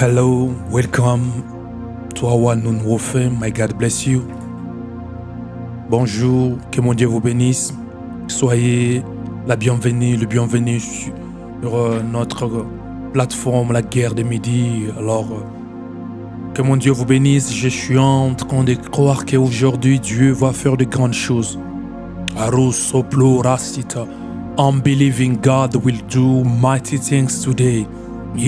Hello, welcome to our noon warfare. My God bless you. Bonjour, que mon Dieu vous bénisse. Soyez la bienvenue, le bienvenu sur notre plateforme La Guerre de Midi. Alors, que mon Dieu vous bénisse. Je suis en train de croire qu'aujourd'hui Dieu va faire de grandes choses. I'm believing God will do mighty things today. The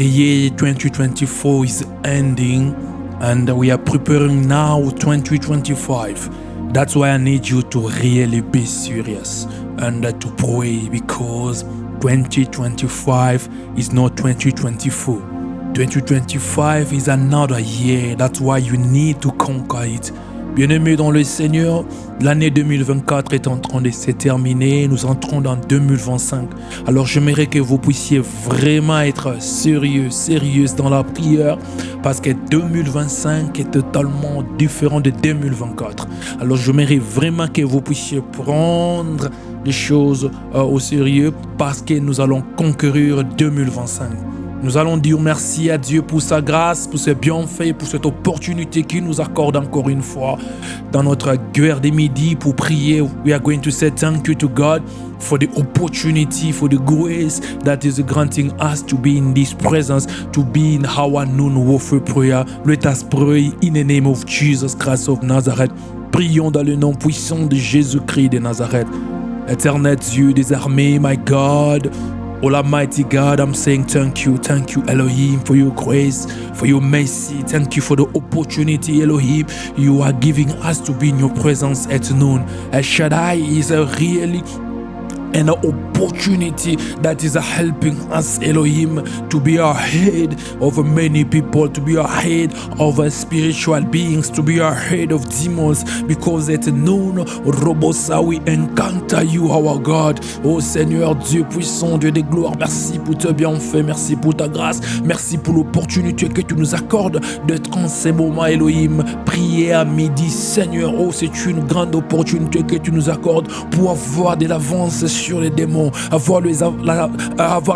year 2024 is ending and we are preparing now 2025. That's why I need you to really be serious and to pray, because 2025 is not 2024. 2025 is another year. That's why you need to conquer it. Bien-aimés dans le Seigneur, l'année 2024 est en train de se terminer. Nous entrons dans 2025. Alors j'aimerais que vous puissiez vraiment être sérieuse dans la prière, parce que 2025 est totalement différent de 2024. Alors j'aimerais vraiment que vous puissiez prendre les choses au sérieux, parce que nous allons conquérir 2025. Nous allons dire merci à Dieu pour sa grâce, pour ses bienfaits, pour cette opportunité qu'il nous accorde encore une fois dans notre guerre des midis pour prier. We are going to say thank you to God for the opportunity, for the grace that is granting us to be in this presence, to be in our noon warfare prayer. Let us pray in the name of Jesus Christ of Nazareth. Prions dans le nom puissant de Jésus-Christ de Nazareth. Éternel Dieu des armées, my God, Almighty God, I'm saying thank you Elohim, for your grace, for your mercy. Thank you for the opportunity, Elohim, you are giving us to be in your presence at noon. El Shaddai is really an opportunity that is helping us, Elohim, to be ahead of many people, to be ahead of spiritual beings, to be ahead of demons, because at noon, Robosa, we encounter you, our God. Oh Seigneur, Dieu puissant, Dieu de gloire, merci pour tes bienfaits, merci pour ta grâce, merci pour l'opportunité que tu nous accordes d'être en ces moments, Elohim. Prier à midi, Seigneur, oh c'est une grande opportunité que tu nous accordes pour avoir de l'avance sur les démons, avoir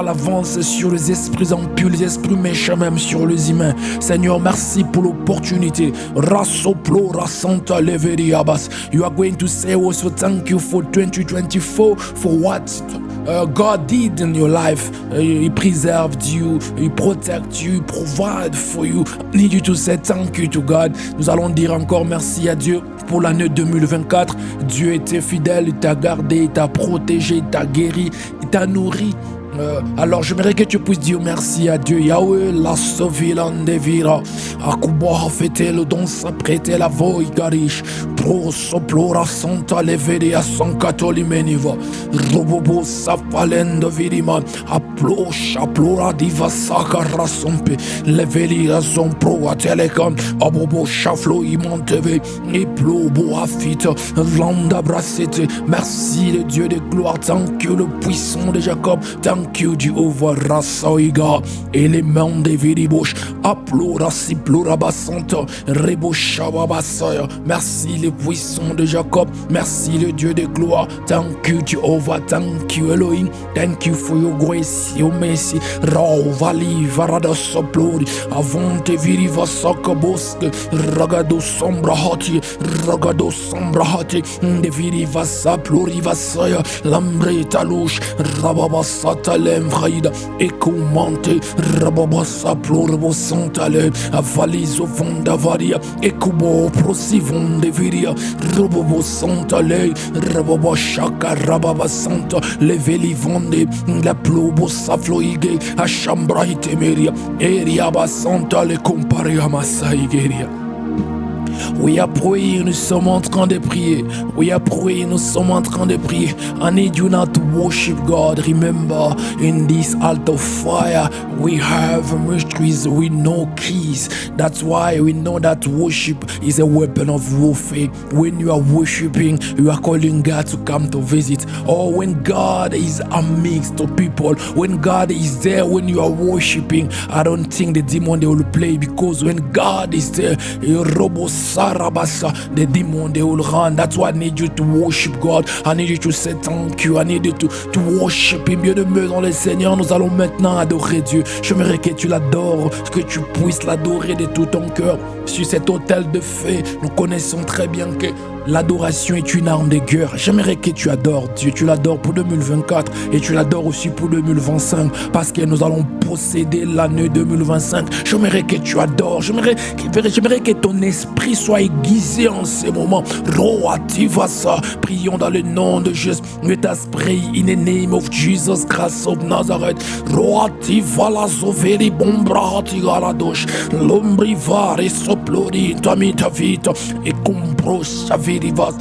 l'avance sur les esprits impurs, les esprits méchants, même sur les humains. Seigneur, merci pour l'opportunité. Rasoplo rasanta leveri abas. You are going to say also thank you for 2024, for what God did in your life. He preserved you, He protected you, He provided for you. I need you to say thank you to God. Nous allons dire encore merci à Dieu pour l'année 2024. Dieu était fidèle, il t'a gardé, il t'a protégé, il t'a guéri, il t'a nourri. Alors j'aimerais que tu puisses dire merci à Dieu. Yahweh la sauvilande vira Akuba fêté le don s'apprêter la voix garish pro soplora santa levere a son catolimeniva robobo safalendo viriman aplo chaplora diva saka rasompe leveli razon pro a telecom abobo chaflo imanteve et plobo afite landa brassete. Merci le Dieu de gloire, tant que le puissant de Jacob, thank you Jehovah Rasoiga, élément de Viribosh, Aplora Siplora Basanta, Reboshawa Basaya. Merci le puissant de Jacob, merci le Dieu de gloire, thank you Jehovah, thank you Elohim, thank you for your grace, your mercy. Ravali Varada Soplori, Avante Viriva Sakaboske, Ragado Sombrahati, de Viriva Saplori Vasaya, Lambre Talouche, Rababasata. Vraïda et commenté Rababasa Plorbo Santale Avalizo Vondavaria et Kubo Prosivon de Viria Robobo Santale Rababa Shaka Rababa Santa Leveli Vonde la Plobo Safloige a Chambraite Meria Eriaba Santa le comparé à Massaïgeria. We are praying, nous sommes en train de prier. We are praying, nous sommes en train de prier. I need you now to worship God. Remember, in this altar of fire, we have mysteries, we know keys. That's why we know that worship is a weapon of warfare. When you are worshiping, you are calling God to come to visit. Or when God is amidst the people, when God is there, when you are worshiping, I don't think the demon they will play, because when God is there, Robos The demon, they will run. That's why I need you to worship God. I need you to say thank you. I need you to worship Him. Bien-aimé dans le Seigneur, nous allons maintenant adorer Dieu. J'aimerais que tu l'adores, que tu puisses l'adorer de tout ton cœur. Sur cet autel de feu, nous connaissons très bien que l'adoration est une arme de guerre. J'aimerais que tu adores Dieu. Tu l'adores pour 2024 et tu l'adores aussi pour 2025 parce que nous allons posséder l'année 2025. J'aimerais que tu adores. J'aimerais que ton esprit soit aiguisé en ces moments. Roativa ça. Prions dans le nom de Jésus. Let us pray in the name of Jesus Christ of Nazareth. Roativa la zoveri bombra hatigaladosh. Lombrivare soplori tamita vita e compros avirivas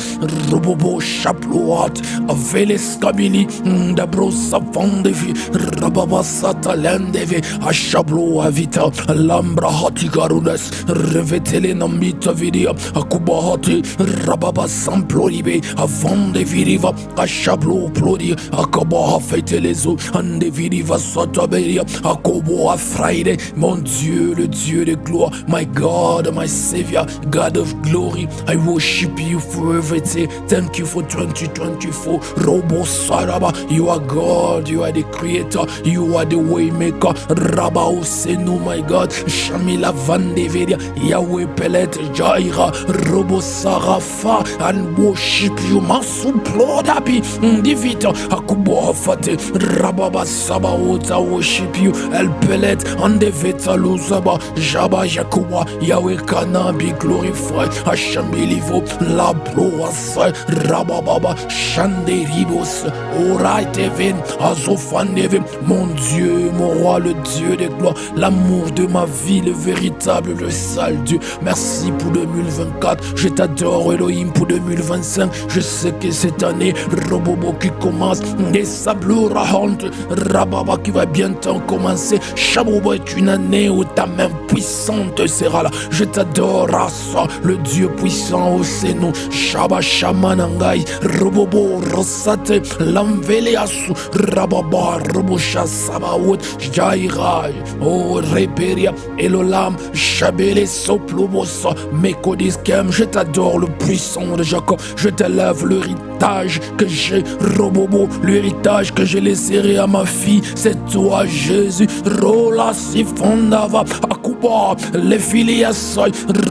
robobo chaploat aveles kabili dabrosa fondevi rababasa talendevi achablo avita lambra hatigarunes revetele namita vidia akubahati rababa samploribe avande viriva achablo plori akabaha fetelezo ande viriva sotaberia akobo afraide. Mon Dieu, le Dieu de gloire, my God, my Savior, God of glory, I worship you for everything. Thank you for 2024. Robo Saraba, you are God, you are the creator, you are the way maker. Rabba Osenu, my God, Shamila Vandeveria, Yahweh Pelet Jaira, Robo Sarafa, and worship you. Masu Plodapi, Divita, Akubo Fate, Rababa Sabaota, worship you. El Pelet, and the Veta Luzaba, Jaba Jakuba, Yahweh Kana, be glorified. Hashem Belivo, La Proasa, Rabababa, Shande Ribos, Orait Even, Azofan Even, mon Dieu, mon roi, le Dieu des gloires, l'amour de ma vie, le véritable, le sale Dieu. Merci pour 2024, je t'adore Elohim pour 2025. Je sais que cette année, Robobo qui commence, des Sablura Honte, Rababa qui va bientôt commencer. Chabobo est une année où ta main puissante sera là. Je t'adore, Asa, le Dieu puissant au Sénou. Shaba Shamanangai, Robobo Rosate, Lamveleasu, Rababa, Robosha Sabaout, Jairai, O Reperia, Elolam, Chabele Soplobosa, Mekodiskem. Je t'adore, le puissant de Jacob. Je t'élève l'héritage que j'ai, Robobo, l'héritage que j'ai laissé à ma fille. C'est toi, Jésus. Rola Sifondava, Akuba, les filias,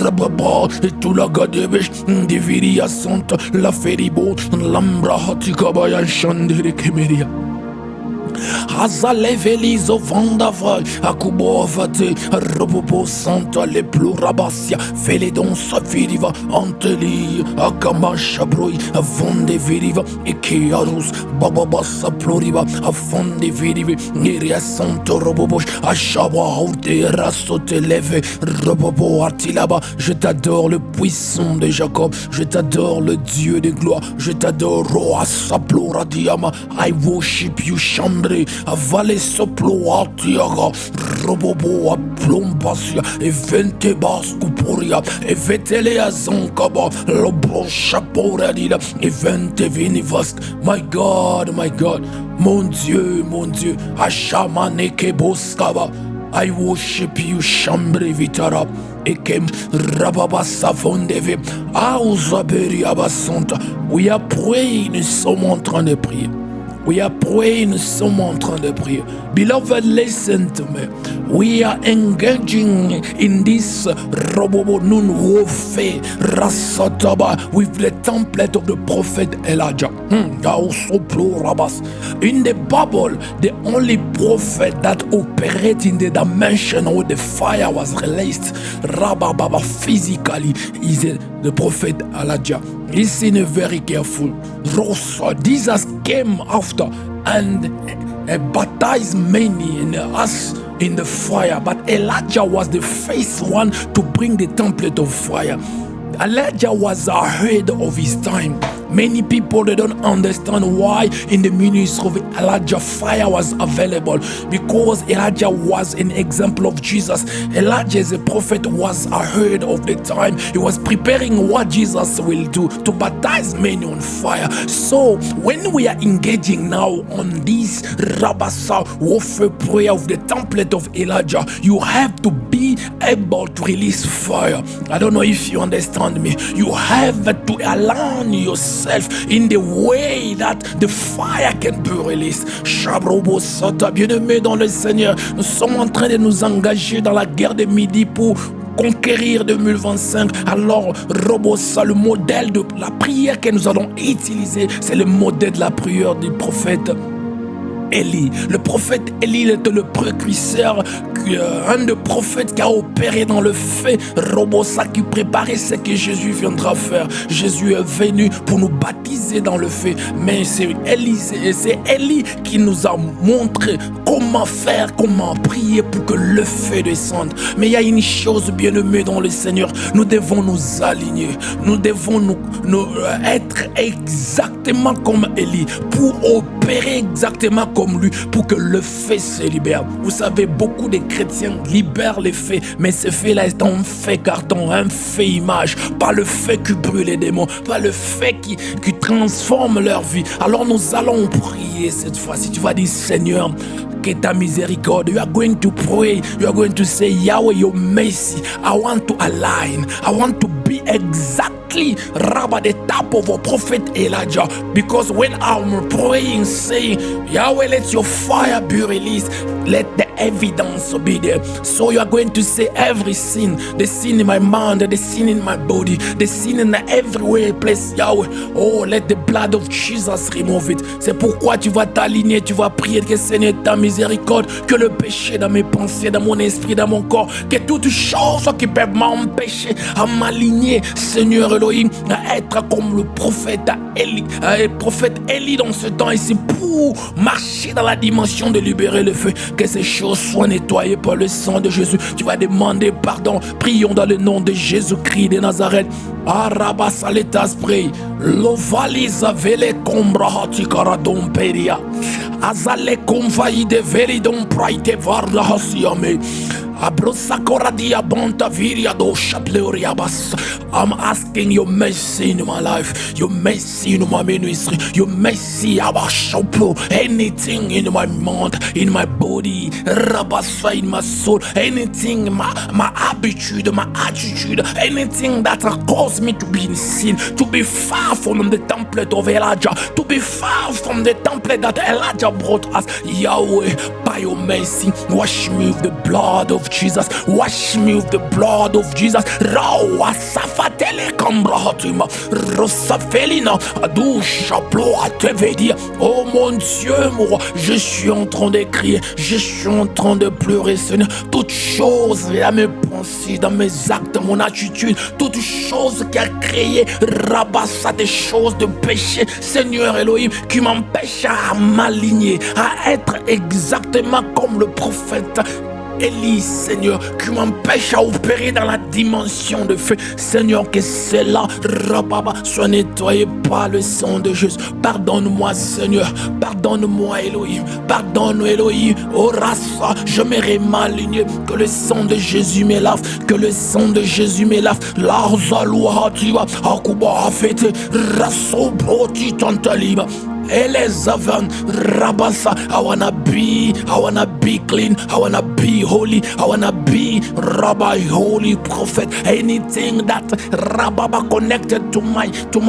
Rababa, et tout la gadebesh, Diviria Santa, la Feribo, Lambra Hatikabaya Shandere Kemeria. Azalevelizo Vandava, Akubovate, Robobo Santa, le Plurabasia, Félédon Saviriva, Anteli, Akama Chabroi, Avonde Viriva, Ekearus, Bababasa Pluriva, Avonde Virive, Niria Santo Robobosh, Achawa, Aute, Rasote Leve, Robobo Artilaba. Je t'adore, le puissant de Jacob, je t'adore, le Dieu de gloire, je t'adore, Roa Saplora Diama, I worship you, Chandre. Avale soplo atiaga, robobo a plombasia, evente bascuporia, evetele azonkaba, lobro chaporadila, evente vinivast. My God, mon Dieu, Ashamaneke boskaba. I worship you, Shambre Vitara, Ekem Rababa Savondeve, Auzaberi Abasanta. We are praying, nous sommes en train de prier. We are praying, nous sommes en train de prier. Beloved, listen to me. We are engaging in this Robobo Nun warfare Rasataba with the template of the prophet Elijah. In the Bible, the only prophet that operated in the dimension where the fire was released, Rababa physically, is the prophet Elijah. Listen very careful. Jesus came after and baptized many in us in the fire, but Elijah was the first one to bring the template of fire. Elijah was ahead of his time. Many people, they don't understand why in the ministry of Elijah fire was available, because Elijah was an example of Jesus. Elijah as a prophet was ahead of the time. He was preparing what Jesus will do to baptize many on fire. So when we are engaging now on this Rabasa warfare prayer of the template of Elijah, you have to be able to release fire. I don't know if you understand me. You have to align yourself in the way that the fire can be released. Shabrobo Sota, bien-aimés dans le Seigneur, nous sommes en train de nous engager dans la guerre de Midi pour conquérir 2025. Alors, Robosa, le modèle de la prière que nous allons utiliser, c'est le modèle de la prière du prophète Élie. Le prophète Élie était le précurseur, un des prophètes qui a opéré dans le fait, Robosa, qui préparait ce que Jésus viendra faire. Jésus est venu pour nous baptiser dans le fait, mais c'est Élie qui nous a montré comment faire, comment prier pour que le feu descende. Mais il y a une chose, bien-aimés dans le Seigneur, nous devons nous aligner, nous devons nous être exactement comme Élie, pour opérer exactement comme lui, pour que le fait se libère. Vous savez, beaucoup de chrétiens libèrent les faits, mais ce fait-là est un fait carton, un fait image, pas le fait qui brûle les démons, pas le fait qui transforme leur vie. Alors nous allons prier cette fois-ci. Tu vas dire, Seigneur, que ta miséricorde. You are going to pray. You are going to say, Yahweh, your mercy. I want to align. I want to be exactly at the top of a prophet Elijah. Because when I'm praying, saying, Yahweh, let your fire be released. Let the evidence be there. So you are going to say every sin, the sin in my mind, the sin in my body, the sin in everywhere place, Yahweh. Oh, let the blood of Jesus remove it. C'est pourquoi tu vas t'aligner, tu vas prier que Seigneur ta miséricorde, que le péché dans mes pensées, dans mon esprit, dans mon corps, que toutes choses qui peuvent m'empêcher à m'aligner, Seigneur Elohim, à être comme le prophète Élie dans ce temps ici, pour marcher dans la dimension de libérer le feu, que ces choses soient nettoyées par le sang de Jésus. Tu vas demander pardon. Prions dans le nom de Jésus-Christ de Nazareth. Arabas aletas pray. Lovaliza vele combra hatikara domperia. Azale convaï de veridon praite varla hasiame. I'm asking your mercy in my life, your mercy in my ministry, your mercy anything in my mind, in my body, in my soul, anything in my habitude, my attitude, anything that caused me to be in sin, to be far from the template of Elijah, to be far from the template that Elijah brought us. Yahweh, by your mercy, wash me with the blood of Jesus. Wash me with the blood of Jesus. Rawa safatele kambrahatima. Rosafelina adusha ploa tevedia. Oh mon Dieu, moi, je suis en train de crier. Je suis en train de pleurer, Seigneur. Toutes choses dans mes pensées, dans mes actes, mon attitude, toutes choses qui a créé rabassa des choses de péché, Seigneur Elohim, qui m'empêchent à m'aligner, à être exactement comme le prophète Élie, Seigneur, qui m'empêche à opérer dans la dimension de feu. Seigneur, que cela, Rababa, soit nettoyé par le sang de Jésus. Pardonne-moi, Seigneur. Pardonne-moi, Elohim. Pardonne, Elohim. Oh, Rassa, je m'aurais mal aligné. Que le sang de Jésus me lave. Que le sang de Jésus me lave. Larzaloua, Hativa, Akuba, Afete, Rasso, Broti, Tantaliba. Elezavan Rabasa. I wanna be clean. I wanna be holy. I wanna be Rabbi, holy prophet. Anything that Rababa connected to my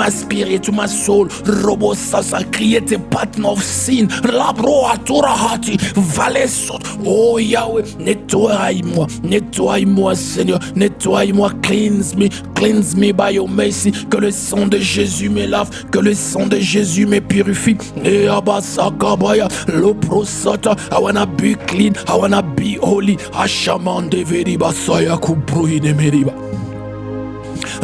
spirit, to my soul, Robosasa, create a pattern of sin. Labro aturahati valesot. Oh Yahweh, nettoie-moi, Seigneur, nettoie-moi, cleanse me by your mercy. Que le sang de Jésus me lave, que le sang de Jésus me purifie. I wanna be clean, I wanna be holy. Ashaman de veriba saya kubruhi de meriba.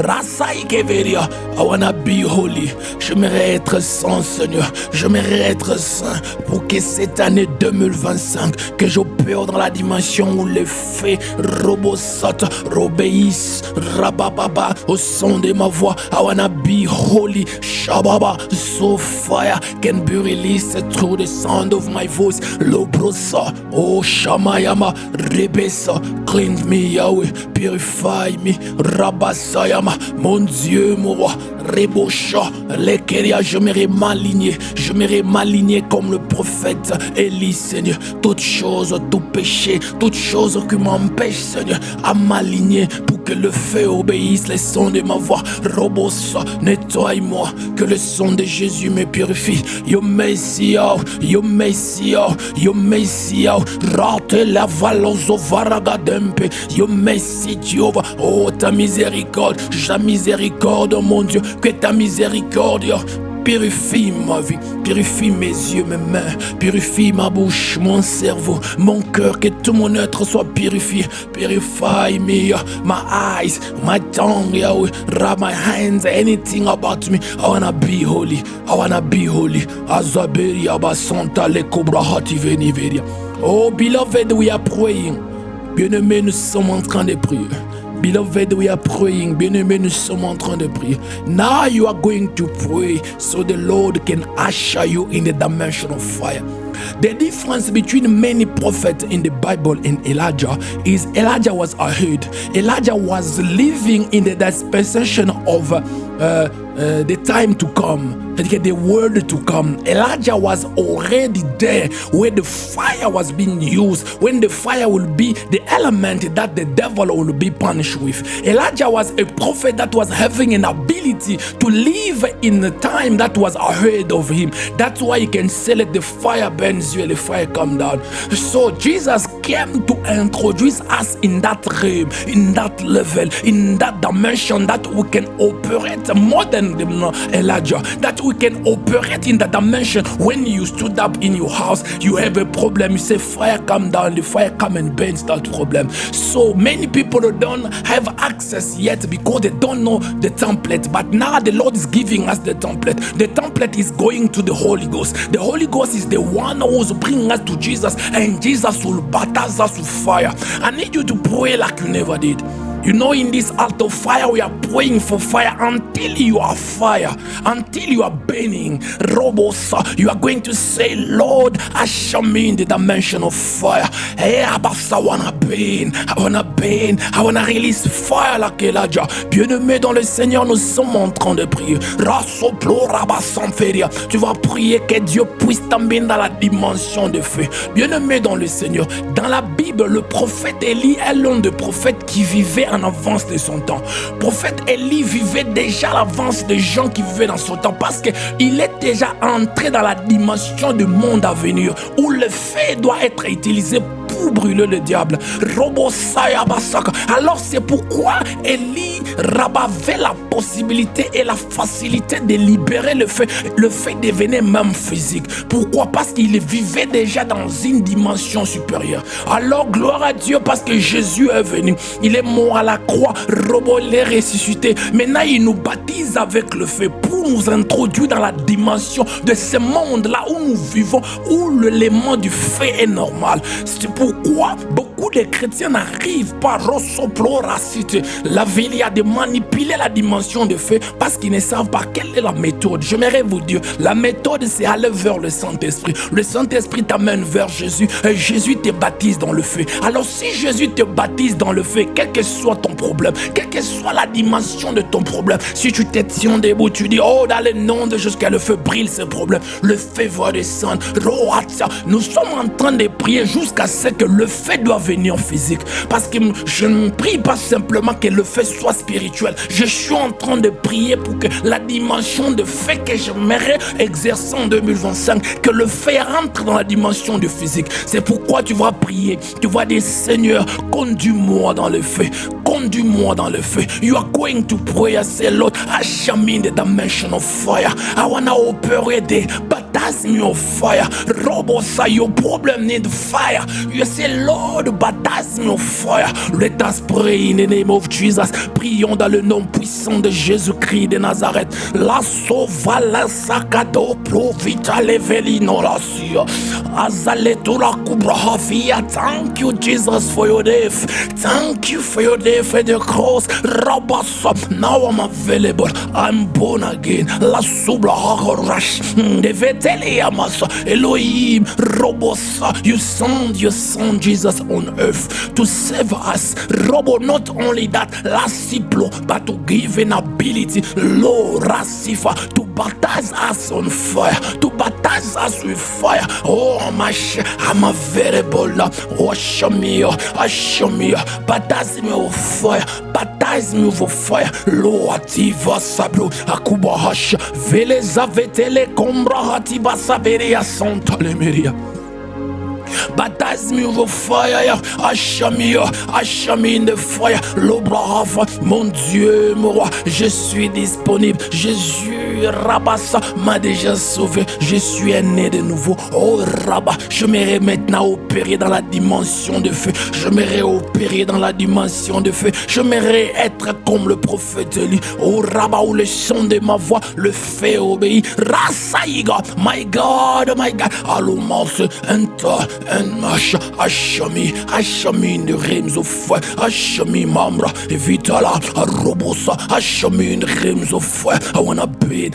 Rasai Keveria. I wanna be holy. J'aimerais être saint, Seigneur. J'aimerais être saint pour que cette année 2025, que j'opère dans la dimension où les faits robosat, obéissent, rabababa, au son de ma voix. I wanna be holy. Shababa, so fire can be released through the sound of my voice. Lobrosa, oh Shamayama, Rebesa, cleanse me, Yahweh, purify me, Rabasayama, mon Dieu, mon roi, Rebosha, Lekeria, je m'aimerais m'aligner comme le prophète Élie, Seigneur. Toute chose, tout péché, toute chose qui m'empêche, Seigneur, à m'aligner pour que le feu obéisse les sons de ma voix. Robosa, nettoie-moi, que le son de Jésus me purifie. Yo Messia, yo Messia, yo Messia, rate la valozo varagadempe, yo Messi Jehovah, oh ta miséricorde, mon Dieu, que ta miséricorde purifie ma vie, purifie mes yeux, mes mains, purifie ma bouche, mon cerveau, mon cœur, que tout mon être soit purifié. Purify me, my eyes, my tongue, Yahweh, my hands, anything about me. I wanna be holy, I wanna be holy. Azaberia basanta le cobra hati veniveria. Oh, beloved, we are praying. Bien-aimés, nous sommes en train de prier. Beloved, we are praying. Bien-aimés, nous sommes en train de prier. Now you are going to pray so the Lord can usher you in the dimension of fire. The difference between many prophets in the Bible and Elijah is Elijah was ahead. Elijah was living in the dispensation of the time to come, the word to come. Elijah was already there where the fire was being used, when the fire will be the element that the devil will be punished with. Elijah was a prophet that was having an ability to live in the time that was ahead of him. That's why you can say, let the fire burns you and the fire come down. So Jesus came to introduce us in that realm, in that level, in that dimension, that we can operate more than Elijah, that we can operate in the dimension. When you stood up in your house, you have a problem, you say fire come down, the fire come and burns that problem. So many people don't have access yet because they don't know the template, but now the Lord is giving us the template. The template is going to the Holy Ghost. The Holy Ghost is the one who's bringing us to Jesus, and Jesus will baptize us with fire. I need you to pray like you never did. You know, in this altar of fire, we are praying for fire until you are fire, until you are burning. Robosa, you are going to say, Lord, usher me in the dimension of fire. Hey, Abasa, I wanna burn, I wanna burn, I wanna release fire like Elijah. Bien-aimé dans le Seigneur, nous sommes en train de prier. Rasoplo, Rabasanferia. Tu vas prier que Dieu puisse t'emmener dans la dimension de feu. Bien-aimé dans le Seigneur, dans la Bible, le prophète Élie est l'un des prophètes qui vivait en avance de son temps. Prophète Élie vivait déjà à l'avance des gens qui vivaient dans son temps, parce qu'il est déjà entré dans la dimension du monde à venir où le feu doit être utilisé pour brûler le diable. Alors c'est pourquoi Élie avait la possibilité et la facilité de libérer le feu. Le feu devenait même physique. Pourquoi? Parce qu'il vivait déjà dans une dimension supérieure. Alors gloire à Dieu, parce que Jésus est venu. Il est mort à la croix, il est ressuscité. Maintenant il nous baptise avec le feu pour nous introduire dans la dimension de ce monde-là où nous vivons, où l'élément du feu est normal. C'est pourquoi beaucoup de chrétiens n'arrivent pas à la ville de manipuler la dimension de feu, parce qu'ils ne savent pas quelle est la méthode. J'aimerais vous dire, la méthode c'est aller vers le Saint-Esprit. Le Saint-Esprit t'amène vers Jésus et Jésus te baptise dans le feu. Alors si Jésus te baptise dans le feu, quel que soit ton problème, quelle que soit la dimension de ton problème, si tu te tiens debout, tu dis, oh, dans le nom de Jésus, que le feu brille ce problème, le feu va descendre. Nous sommes en train de prier jusqu'à ce que le feu doit venir en physique, parce que je ne prie pas simplement que le feu soit spirituel. Je suis en train de prier pour que la dimension de feu que j'aimerais exercer en 2025, que le feu rentre dans la dimension du physique. C'est pourquoi tu vas prier, tu vas dire, Seigneur, conduis-moi dans le feu, conduis-moi dans le feu. You are going to pray and say, Lord, usher me in the dimension of fire. I wanna operate the baptize me of fire. Robosa, your problem need fire. You say, Lord, baptize me of fire. Let us pray in the name of Jesus. Prions dans le nom puissant de Jésus-Christ de Nazareth. La sova la sakato provita levelino la sia. Azaleto la kubrahafia. Thank you, Jesus, for your death. Thank you for your death at the cross. Rabasa. Now I'm available. I'm born again. La subla harash. Devetele amasa. Elohim. Robosa. You sent your son Jesus on earth to save us. Robo, not only that, la siplo, but to give an ability, Lord, Rasifa, to baptize us on fire, to baptize us with fire. Oh, my I'm available now. Oh, show me, baptize me with fire, baptize me with fire. Lord, Tiva Sablo, Akuba Hash, Veleza Vetele, Combra Hatiba Saveria Santa Lemeria. Baptize me with fire, usher me in the fire. L'Obrahava, mon Dieu, mon roi, je suis disponible. Jésus, Rabassa, m'a déjà sauvé. Je suis né de nouveau. Oh Rabba, je m'irai maintenant opérer dans la dimension de feu. Je m'irai opérer dans la dimension de feu. Je m'irai être comme le prophète Élie. Oh Rabba, où le son de ma voix le fait obéir. Rasaïga, my God, allons-moi, and mash, usher me in the realms of fire, usher me mamra, vitala, robosa, usher me in the realms of fire. I wanna be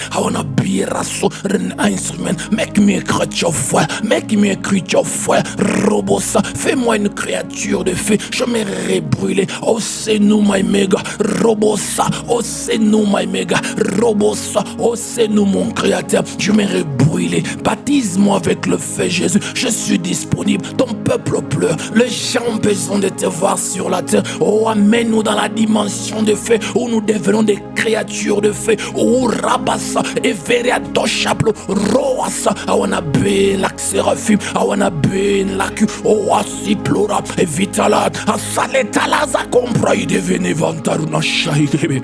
a rasso, an instrument, make me a creature of fire, make me a creature of fire, robosa, fais-moi une créature de feu, je m'irai brûler, oh c'est nous my méga, robosa, oh c'est nous my méga, robosa, oh c'est nous mon créateur, je m'irai brûler, baptise-moi avec le feu Jésus, je suis disponible. Ton peuple pleure, les gens ont besoin de te voir sur la terre. Oh, amène-nous dans la dimension de feu où nous devenons des créatures de feu. Oh, Rabassa, Everia Doshaplo, Roasa. I wanna be like Seraphim, I wanna be like you. Oh, Asiplora, Evitala, Asaletalaza, compra, il devenait Vantaruna Shaïdebe.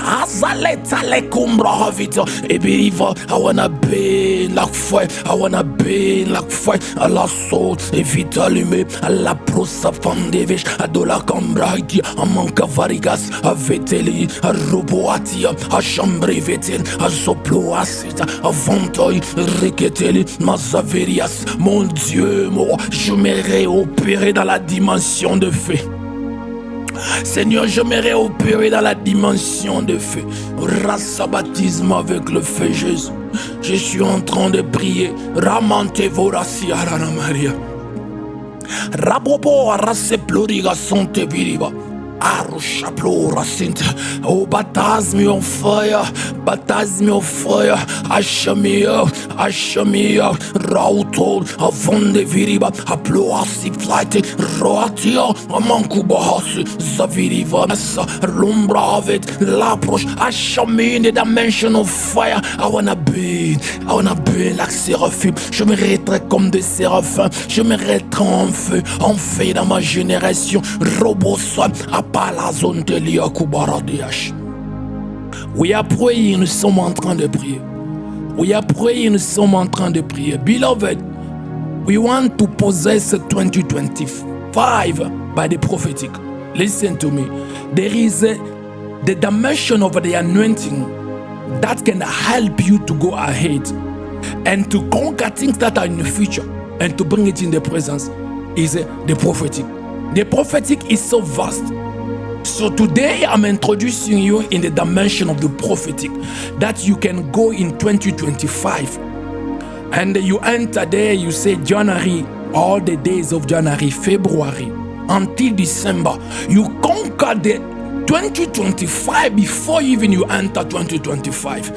Azaletale kumbra havita ebiriva. I wanna be like fire, I wanna be like fire. A la soul evita lume, a la prosa fandevish, a dola cambraiti, a manca varigas, a veteli, a roboatia, a chambre vetel, a soplo acida, a vantoi, riqueteli, mazaverias. Mon Dieu, moi, je m'irai opérer dans la dimension de feu. Seigneur, je m'irai opérer dans la dimension de feu. Rasa baptisme avec le feu Jésus. Je suis en train de prier. Ramante vorasi arana Maria. Rabobo arase pluriga sonte viriba. Oh, baptize me on fire, baptize me on fire, usher me out, Rauto, Avonde Viriba, Aploasi flight, Roatia, Amankubahasi, Zaviriva, Lumbra of it, L'approche, usher me in the dimension of fire. I wanna be like Séraphim, je m'irai être comme des séraphins, je m'irai être en feu dans ma génération, Robosa, We are praying, nous sommes en train de prier. We are praying, nous sommes en train de prier. Beloved, we want to possess 2025 by the prophetic. Listen to me. There is the dimension of the anointing that can help you to go ahead and to conquer things that are in the future and to bring it in the presence is the prophetic. The prophetic is so vast. So today I'm introducing you in the dimension of the prophetic that you can go in 2025 and you enter there, you say January, all the days of January, February until December, you conquer the 2025 before even you enter 2025.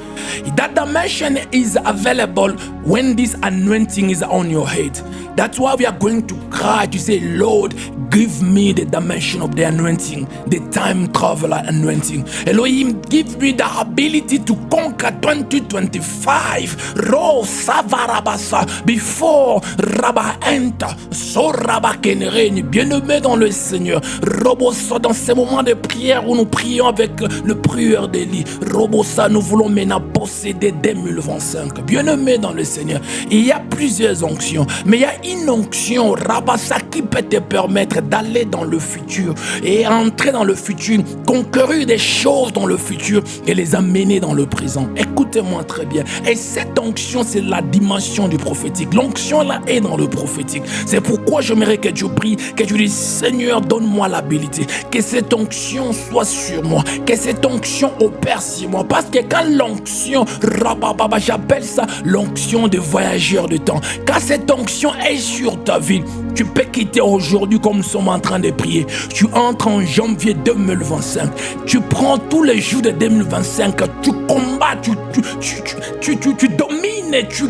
That dimension is available when this anointing is on your head. That's why we are going to cry to say, Lord, give me the dimension of the anointing, the time traveler anointing. Elohim, give me the ability to conquer 2025. Ro savarabasa before Rabba enter. So Rabba kenreni, bien-aimé dans le Seigneur. Roboso, dans ces moments de prière, prière où nous prions avec le prieur d'Élie. Robosa, nous voulons maintenant posséder 2025. Bien-aimé dans le Seigneur, il y a plusieurs onctions, mais il y a une onction, Rabassa, qui peut te permettre d'aller dans le futur et entrer dans le futur, conquérir des choses dans le futur et les amener dans le présent. Écoutez-moi très bien. Et cette onction, c'est la dimension du prophétique. L'onction là est dans le prophétique. C'est pourquoi j'aimerais que tu pries, que tu dis, Seigneur, donne-moi l'habilité, que cette onction soit sur moi, que cette onction opère sur moi. Parce que quand l'onction, j'appelle ça l'onction de voyageur de temps. Quand cette onction est sur ta vie, tu peux quitter aujourd'hui comme nous sommes en train de prier. Tu entres en janvier 2025. Tu prends tous les jours de 2025. Tu combats, tu domines et tu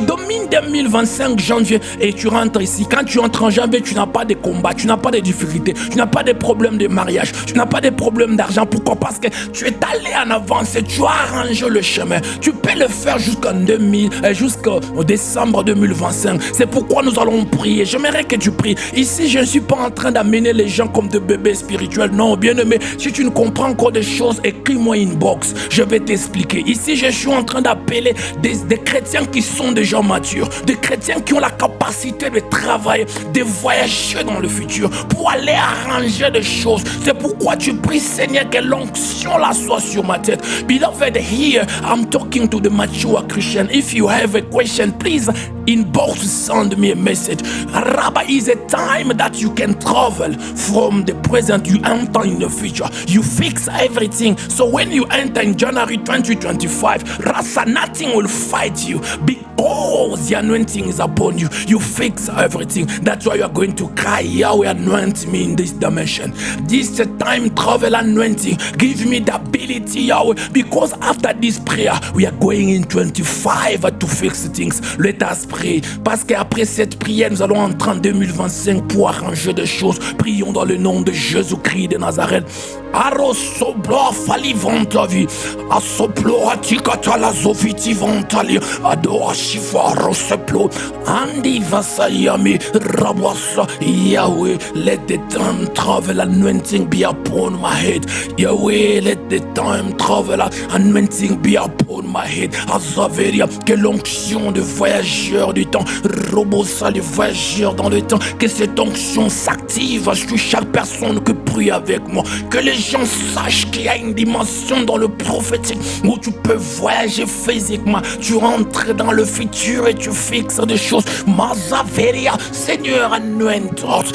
domines 2025 janvier et tu rentres ici. Quand tu entres en janvier, tu n'as pas de combat, tu n'as pas de difficultés, tu n'as pas de problème de mariage, tu n'as pas de problème d'argent. Pourquoi? Parce que tu es allé en avance et tu as arrangé le chemin. Tu peux le faire jusqu'au décembre 2025. C'est pourquoi nous allons prier. J'aimerais que tu pries. Ici, je ne suis pas en train d'amener les gens comme des bébés spirituels. Non, bien aimé, si tu ne comprends encore des choses, écris-moi une box. Je vais t'expliquer. Ici, je suis en train d'appeler des chrétiens qui sont déjà matures, des chrétiens qui ont la capacité de travailler, de voyager dans le futur pour aller arranger des choses. C'est pourquoi tu pries, Seigneur, que l'onction là soit sur ma tête. Beloved, here I'm talking to the mature Christian. If you have a question, please inbox, send me a message. Rabbi, is a time that you can travel from the present, you enter in the future. You fix everything. So when you enter in January 2025, Rasa, nothing will fight you because the anointing is upon you. You fix everything. That's why you are going to cry, Yahweh, anoint me in this dimension. This time travel anointing. Give me the ability, Yahweh, because after this prayer, we are going in 25 to fix things. Let us pray. Parce qu'après cette prière, nous allons entrer en 2025 pour arranger des choses. Prions dans le nom de Jésus-Christ de Nazareth. Arosoblo falivantavi, asoplo atikatala zoviti vantali, ado ashiva roseplo, andi vasayami rabasa. Yahweh, let the time travel anointing be upon my head. Yahweh, let the time travel anointing be upon my head. Azaveria, que l'onction de voyageur du temps, Robosa, le voyageur dans le temps, que cette onction s'active sur chaque personne que prie avec moi. Que les gens sachent qu'il y a une dimension dans le prophétique où tu peux voyager physiquement, tu rentres dans le futur et tu fixes des choses. Mazaveria, Seigneur, anoint us,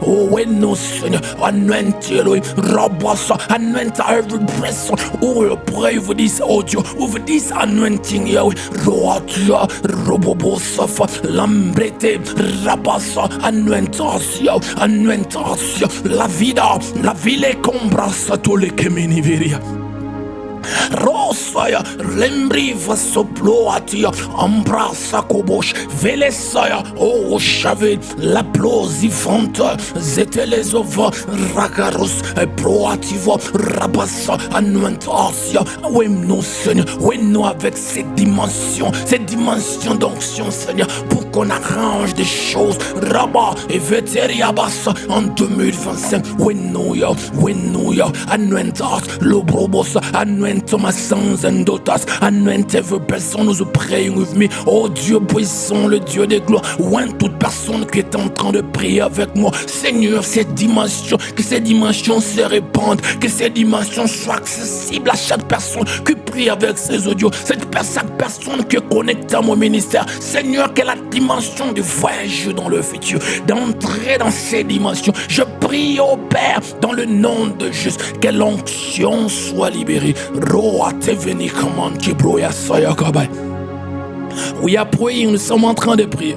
oh we know, Seigneur, anoint Elohim, Rabasa, anoint every person who will pray over this audio, over this anointing, Yahweh, Roatia, Robobosafa, Lambrete, Rabasa, anoint us, Yahweh, anoint us, la vida, la ville combrassa tous les keminiveria. Rosaya, lembriva soploatia, ambrasa kobosh, velesaya, oh chave, la plosivante, zetelezova, ragaros, proativa, rabassa, anointasia, oui, nous, Seigneur, oui, nous, avec cette dimension d'onction, Seigneur, pour qu'on arrange des choses, rabat, et veteriabassa, en 2025, oui, nous, anoint us, le brobos, anoint my sons and daughters, anoint every person who's praying with me. Oh Dieu puissant, le Dieu de gloire, oint toute personne qui est en train de prier avec moi. Seigneur, cette dimension, que ces dimensions se répandent, que ces dimensions soient accessibles à chaque personne qui prie avec ses audios, chaque personne qui est connectée à mon ministère. Seigneur, que la dimension du voyage dans le futur, d'entrer dans ces dimensions, je prie au Père dans le nom de Jésus, que l'onction soit libérée. We are praying, nous sommes en train de prier.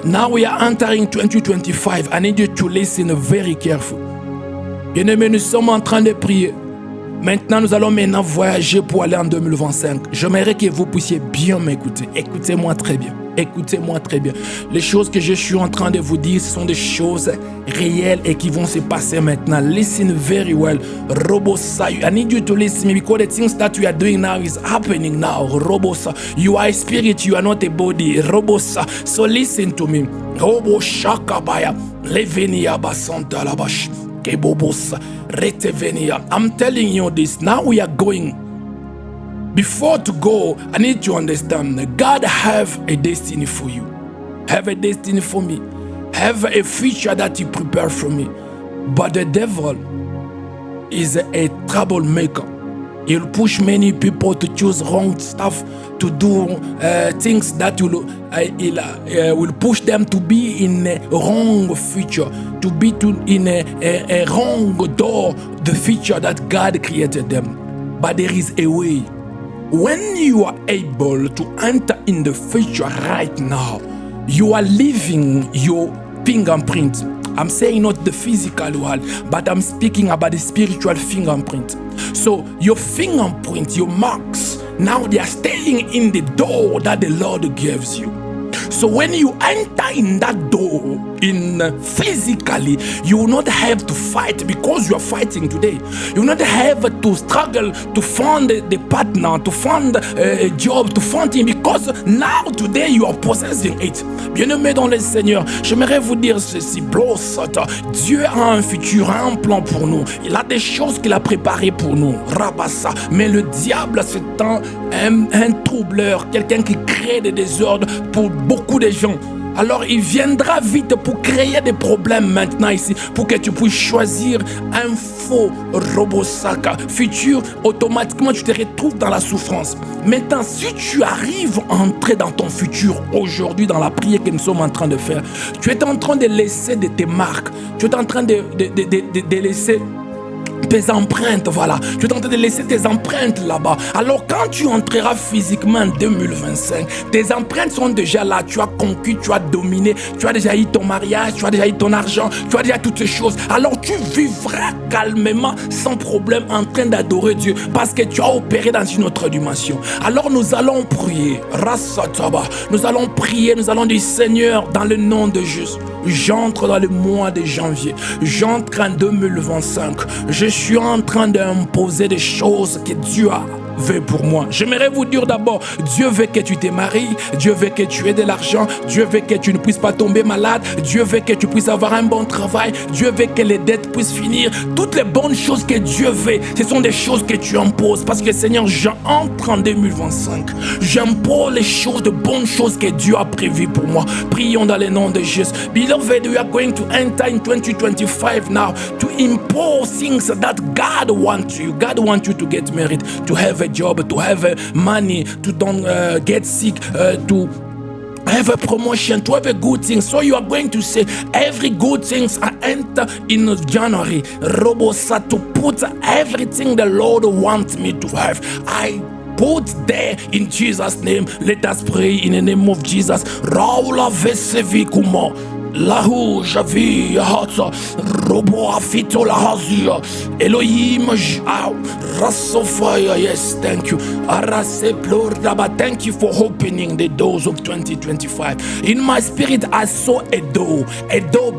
Now we are entering 2025. I need you to listen very careful. Bien-aimés, nous sommes en train de prier. Maintenant, nous allons voyager pour aller en 2025. J'aimerais que vous puissiez bien m'écouter. Écoutez-moi très bien. Écoutez-moi très bien. Les choses que je suis en train de vous dire, ce sont des choses réelles et qui vont se passer maintenant. Listen very well. Robosa, I need you to listen because the things that you are doing now is happening now. Robosa, you are a spirit, you are not a body. Robosa, so listen to me. Robo Shakabaya, Levenia Basanta Labash. I'm telling you this. Now we are going. Before to go, I need to understand that God have a destiny for you. Have a destiny for me. Have a future that He prepared for me. But the devil is a troublemaker. He'll push many people to choose wrong stuff, to do things that will push them to be in a wrong future, to be in a wrong door, the future that God created them. But there is a way. When you are able to enter in the future right now, you are leaving your fingerprint. I'm saying not the physical world, but I'm speaking about the spiritual fingerprint. So your fingerprint, your marks, now they are staying in the door that the Lord gives you. So when you enter in that door, physically, you will not have to fight because you are fighting today. You will not have to struggle to find the partner, to find a job, to find him, because now today you are possessing it. Bien-aimés dans le Seigneur, j'aimerais vous dire ceci. Dieu a un futur, un plan pour nous. Il a des choses qu'il a préparées pour nous. Rabassa. Mais le diable, c'est un troubleur, quelqu'un qui crée des désordres pour beaucoup de gens. Alors il viendra vite pour créer des problèmes maintenant ici, pour que tu puisses choisir un faux robosaka futur. Automatiquement tu te retrouves dans la souffrance. Maintenant, si tu arrives à entrer dans ton futur aujourd'hui, dans la prière que nous sommes en train de faire, tu es en train de laisser tes marques, tu es en train de laisser tes empreintes, voilà. Tu es en train de laisser tes empreintes là-bas. Alors quand tu entreras physiquement en 2025, tes empreintes sont déjà là. Tu as conquis, tu as dominé, tu as déjà eu ton mariage, tu as déjà eu ton argent, tu as déjà toutes ces choses. Alors tu vivras calmement, sans problème, en train d'adorer Dieu, parce que tu as opéré dans une autre dimension. Alors nous allons prier. Rassataba. Nous allons prier, nous allons dire Seigneur, dans le nom de Jésus, j'entre dans le mois de janvier. J'entre en 2025. Je suis en train d'imposer des choses que Dieu a veut pour moi. J'aimerais vous dire d'abord, Dieu veut que tu te maries, Dieu veut que tu aies de l'argent, Dieu veut que tu ne puisses pas tomber malade, Dieu veut que tu puisses avoir un bon travail, Dieu veut que les dettes puissent finir. Toutes les bonnes choses que Dieu veut, ce sont des choses que tu imposes, parce que Seigneur, j'entre en 2025. J'impose les choses, de bonnes choses que Dieu a prévues pour moi. Prions dans le nom de Jésus. Beloved, we are going to enter in 2025 now to impose things that God wants you. God wants you to get married, to have a job, to have money, to don't get sick, to have a promotion, to have a good thing. So you are going to say every good things I enter in January. Robosa, to put everything the Lord wants me to have. I put there in Jesus' name. Let us pray in the name of Jesus. Raula vesevikuma. Lahu javi hatsa robo afito la hazia Elohim rasofaya. Yes, thank you. Arase plordaba. Thank you for opening the doors of 2025. In my spirit, I saw a door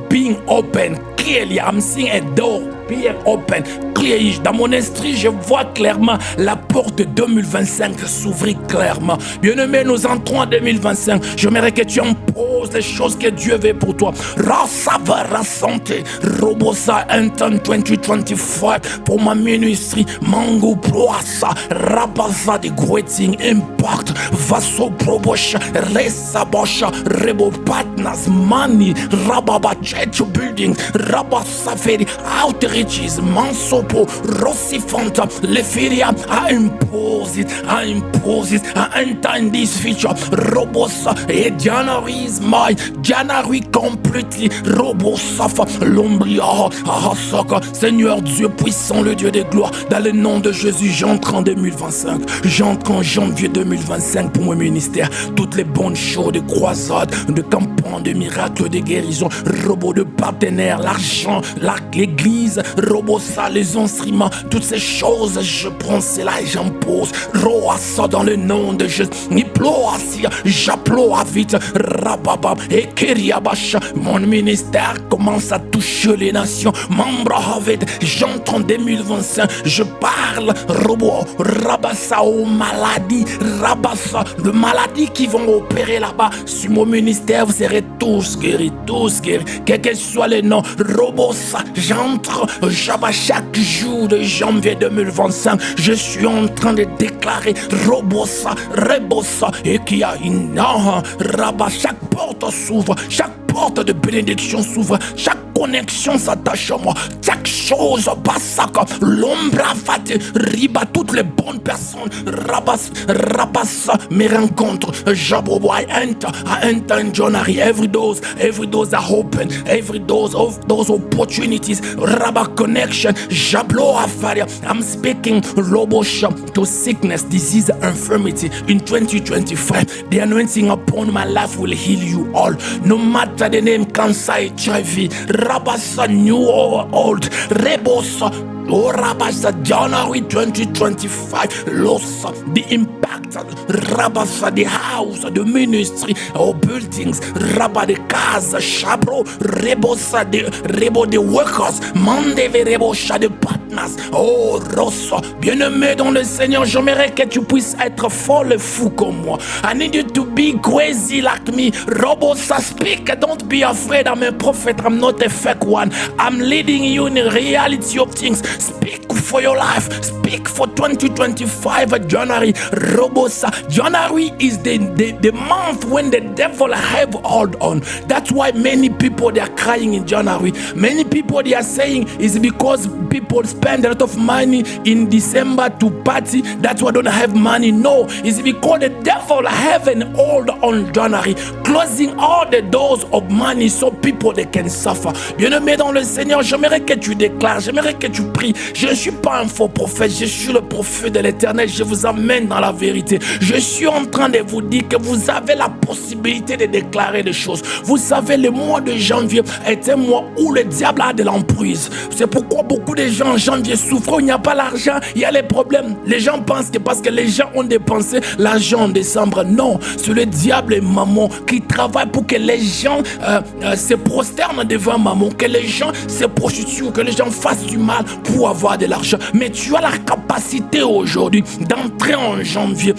being open clearly. I'm seeing a door being open clearly. Dans mon esprit, je vois clairement la porte de 2025 s'ouvrir clairement. Bien-aimé, nous entrons en 2025. J'aimerais que tu imposes les choses que Dieu veut pour toi. Rasavara santé, Robosa Anton 2025 pour ma ministry. Mango Proasa, Rabaza de Greating Impact, Vaso Probosha, Resabosha, Rebo Partners, Money, Rababa Church Building, Rabasaferi, Outreaches, Mansopo, Rossifanta, Leferia. I impose it, I enter in this future. Robosa, et January is mine. January completely. Robosafa, Lombria, Ahasaka. Seigneur Dieu puissant, le Dieu des gloires, dans le nom de Jésus, j'entre en 2025. J'entre en janvier 2025 pour mon ministère. Toutes les bonnes choses de croisade, de campagnes, de miracles, de guérison, robots de partenaires, l'argent, l'église, robosa, les instruments, toutes ces choses, je prends cela et j'impose. Roasa dans le nom de Jésus. Niploasia, j'apploie vite. Rababa et Keriabasha. Mon ministère commence à toucher les nations. Membra Havet, j'entre en 2025. Je parle, robot, Rabassa aux maladies, Rabassa, de maladies qui vont opérer là-bas. Sur mon ministère, vous serez tous guéris, quel que soit le nom. Robosa, j'entre, chaque jour de janvier 2025, je suis en train de déclarer Robosa, Rebosa, et qu'il y a une Rabat, chaque porte s'ouvre, chaque porte de bénédiction s'ouvre, chaque connexion s'attache à moi, chaque chose passe, l'ombre fate, riba, toutes les bonnes personnes, rabassa, mes rencontres, Jabobo, I enter in January, every doors are open, every doors of those opportunities, Rabba connection, Jablo Afaria, I'm speaking Robosha to sickness, disease, infirmity in 2025, the anointing upon my life will heal you all, no matter the name, cancer, HIV, Rabasa, new or old, Rebosa, Rabasa, January 2025, loss, the impact, Rabasa, the house, the ministry, or buildings, Rabba, the cars, Shabro, Rebosa, the workers, Mandeve, Rebosha, the partners, oh, Rosso, bien-aimé dans le Seigneur, j'aimerais que tu puisses être folle et fou comme moi. I need you to be crazy like me. Robosa, speak, don't be afraid, I'm a prophet, I'm not a fake one. I'm leading you in the reality of things. Speak for your life. Speak for 2025 January. Robosa. January is the month when the devil have hold on. That's why many people they are crying in January. Many people they are saying is because people spend a lot of money in December to party. That's why I don't have money. No, it's because the devil have an hold on January, closing all the doors of money so people they can suffer. Bien-aimé dans le Seigneur, j'aimerais que tu déclares, j'aimerais que tu pries. Je ne suis pas un faux prophète, je suis le prophète de l'Éternel, je vous amène dans la vérité. Je suis en train de vous dire que vous avez la possibilité de déclarer des choses. Vous savez, le mois de janvier est un mois où le diable a de l'emprise. C'est pourquoi beaucoup de gens en janvier souffrent, il n'y a pas l'argent, il y a les problèmes. Les gens pensent que parce que les gens ont dépensé l'argent en décembre. Non, c'est le diable et maman qui travaillent pour que les gens se prosternent devant maman, que les gens se prostituent, que les gens fassent du mal pour avoir de l'argent. Mais tu as la capacité aujourd'hui d'entrer en janvier,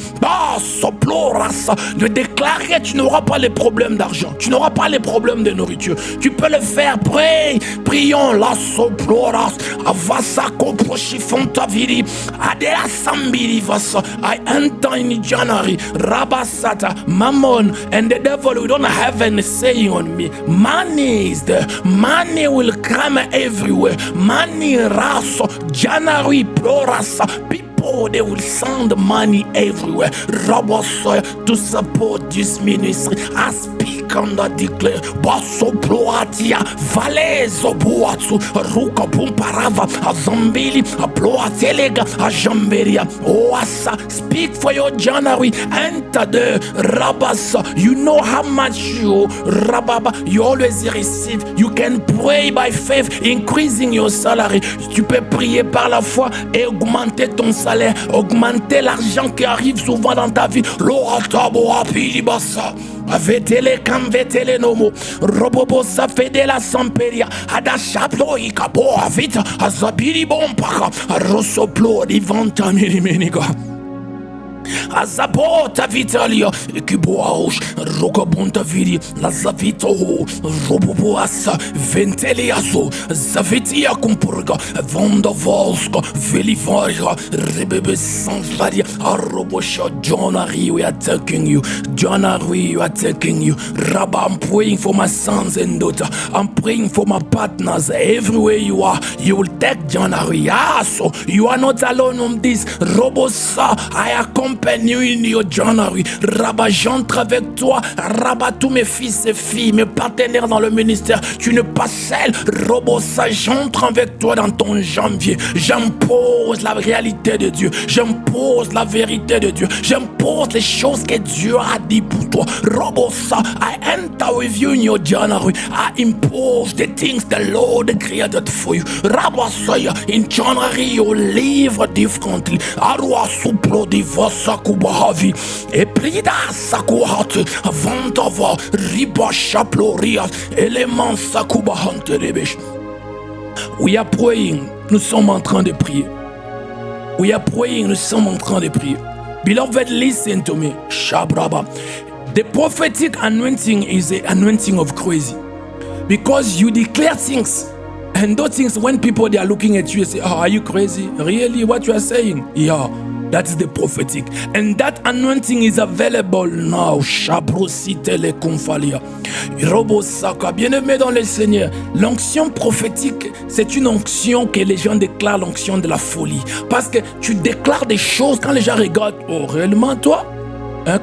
de déclarer tu n'auras pas les problèmes d'argent, tu n'auras pas les problèmes de nourriture. Tu peux le faire, prions la soploras, avasa koproshi fontaviri, adela sambiri vasa. I enter in January, Rabasata, Mammon, and the devil, we don't have any saying on me. Money is there, money will come everywhere. Money, raso, January, plorasa, people, they will send money everywhere. Rabosoy to support this ministry. I speak and I declare, Baso Ploatia, Valezo Buatsu, Ruka Pumparava, Azambili, Ploatelega, Ajamberia, Oasa. Speak for your January. Enter the Rabasa. You know how much you, Rababa, you always receive. You can pray by faith, increasing your salary. Tu peux prier par la foi et augmenter ton salaire, augmenter l'argent qui arrive souvent dans ta vie. Avetele kanvetele nomo robobo sa fede la samperia ada chaplo ikabo avita azabiri bompaka rosoplo divanta mirimeniga Azabota Vitalia, Ekiboaush, Rokabonta Vidi, Lazavito, Roboboasa, Venteliaso, Zavitia Kumpurga, Vonda Volska, Velivaria, Rebebe Sanfaria, Arobosha, January, we are taking you. January, we are taking you. Rabba, I'm praying for my sons and daughters. I'm praying for my partners. Everywhere you are, you will take January. Ah, so you are not alone on this. Robosa, I accompany you in your January. Rabba, j'entre avec toi. Rabba, tous mes fils et filles, mes partenaires dans le ministère. Tu n'es pas seul. Robosa, j'entre avec toi dans ton janvier. J'impose la réalité de Dieu. J'impose la vérité de Dieu. J'impose les choses que Dieu a dit pour toi. Robosa, I enter with you in your January. I impose the things the Lord created for you. Rabasaya, in January you live differently. Arwa suplo divasa kubahavi. Eprida sakuhate. Vantava riba shaploria. Element sakubahante rebesh. We are praying. Nous sommes en train de prier. We are praying. Nous sommes en train de prier. Beloved, listen to me. Shabraba. The prophetic anointing is an anointing of crazy. Because you declare things. And those things, when people they are looking at you and say, oh, are you crazy? Really? What you are saying? Yeah. That is the prophetic. And that anointing is available now. Bien-aimé dans le Seigneur, l'onction prophétique, c'est une onction que les gens déclarent, l'onction de la folie. Parce que tu déclares des choses quand les gens regardent. Oh, réellement, toi?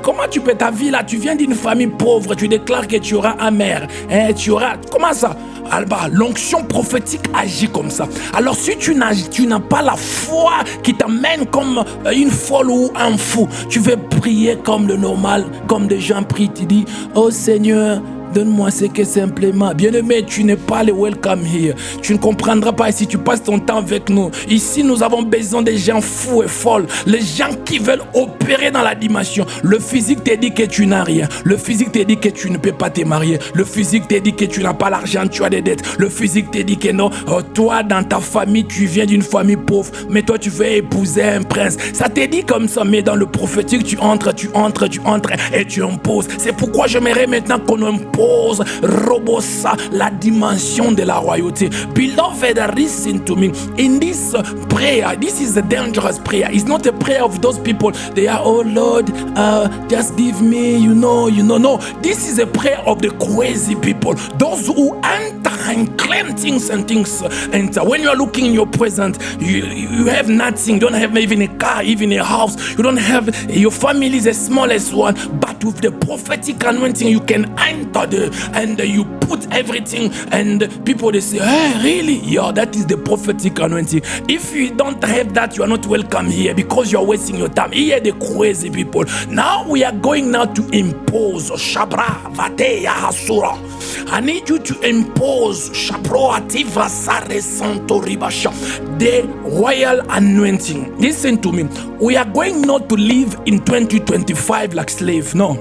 Comment tu peux ta vie là? Tu viens d'une famille pauvre, tu déclares que tu auras un mère. Tu auras. Comment ça? Alors, l'onction prophétique agit comme ça. Alors, si tu n'as pas la foi qui t'amène comme une folle ou un fou, tu veux prier comme le normal, comme des gens prient. Tu dis, oh Seigneur, donne-moi ce que simplement. Bien-aimé, tu n'es pas le welcome here. Tu ne comprendras pas si tu passes ton temps avec nous. Ici, nous avons besoin des gens fous et folles. Les gens qui veulent opérer dans la dimension. Le physique te dit que tu n'as rien. Le physique te dit que tu ne peux pas te marier. Le physique te dit que tu n'as pas l'argent, tu as des dettes. Le physique te dit que non, toi, dans ta famille, tu viens d'une famille pauvre. Mais toi, tu veux épouser un prince. Ça te dit comme ça, mais dans le prophétique, tu entres et tu imposes. C'est pourquoi j'aimerais maintenant qu'on impose Robosa, la dimension de la royauté. Beloved, listen to me. In this prayer, this is a dangerous prayer. It's not a prayer of those people. They are, oh Lord, just give me, you know. No, this is a prayer of the crazy people. Those who enter and claim things and things enter. When you are looking in your present, you have nothing. You don't have even a car, even a house. You don't have, your family is the smallest one. But with the prophetic anointing, you can enter and you put everything, and people they say, hey, really? Yeah, that is the prophetic anointing. If you don't have that, you are not welcome here because you are wasting your time. Here the crazy people. Now we are going now to impose Shabra Vateya Hasura. I need you to impose Shabro Ativa Sare Santo Ribasha, the royal anointing. Listen to me. We are going not to live in 2025 like slave. No.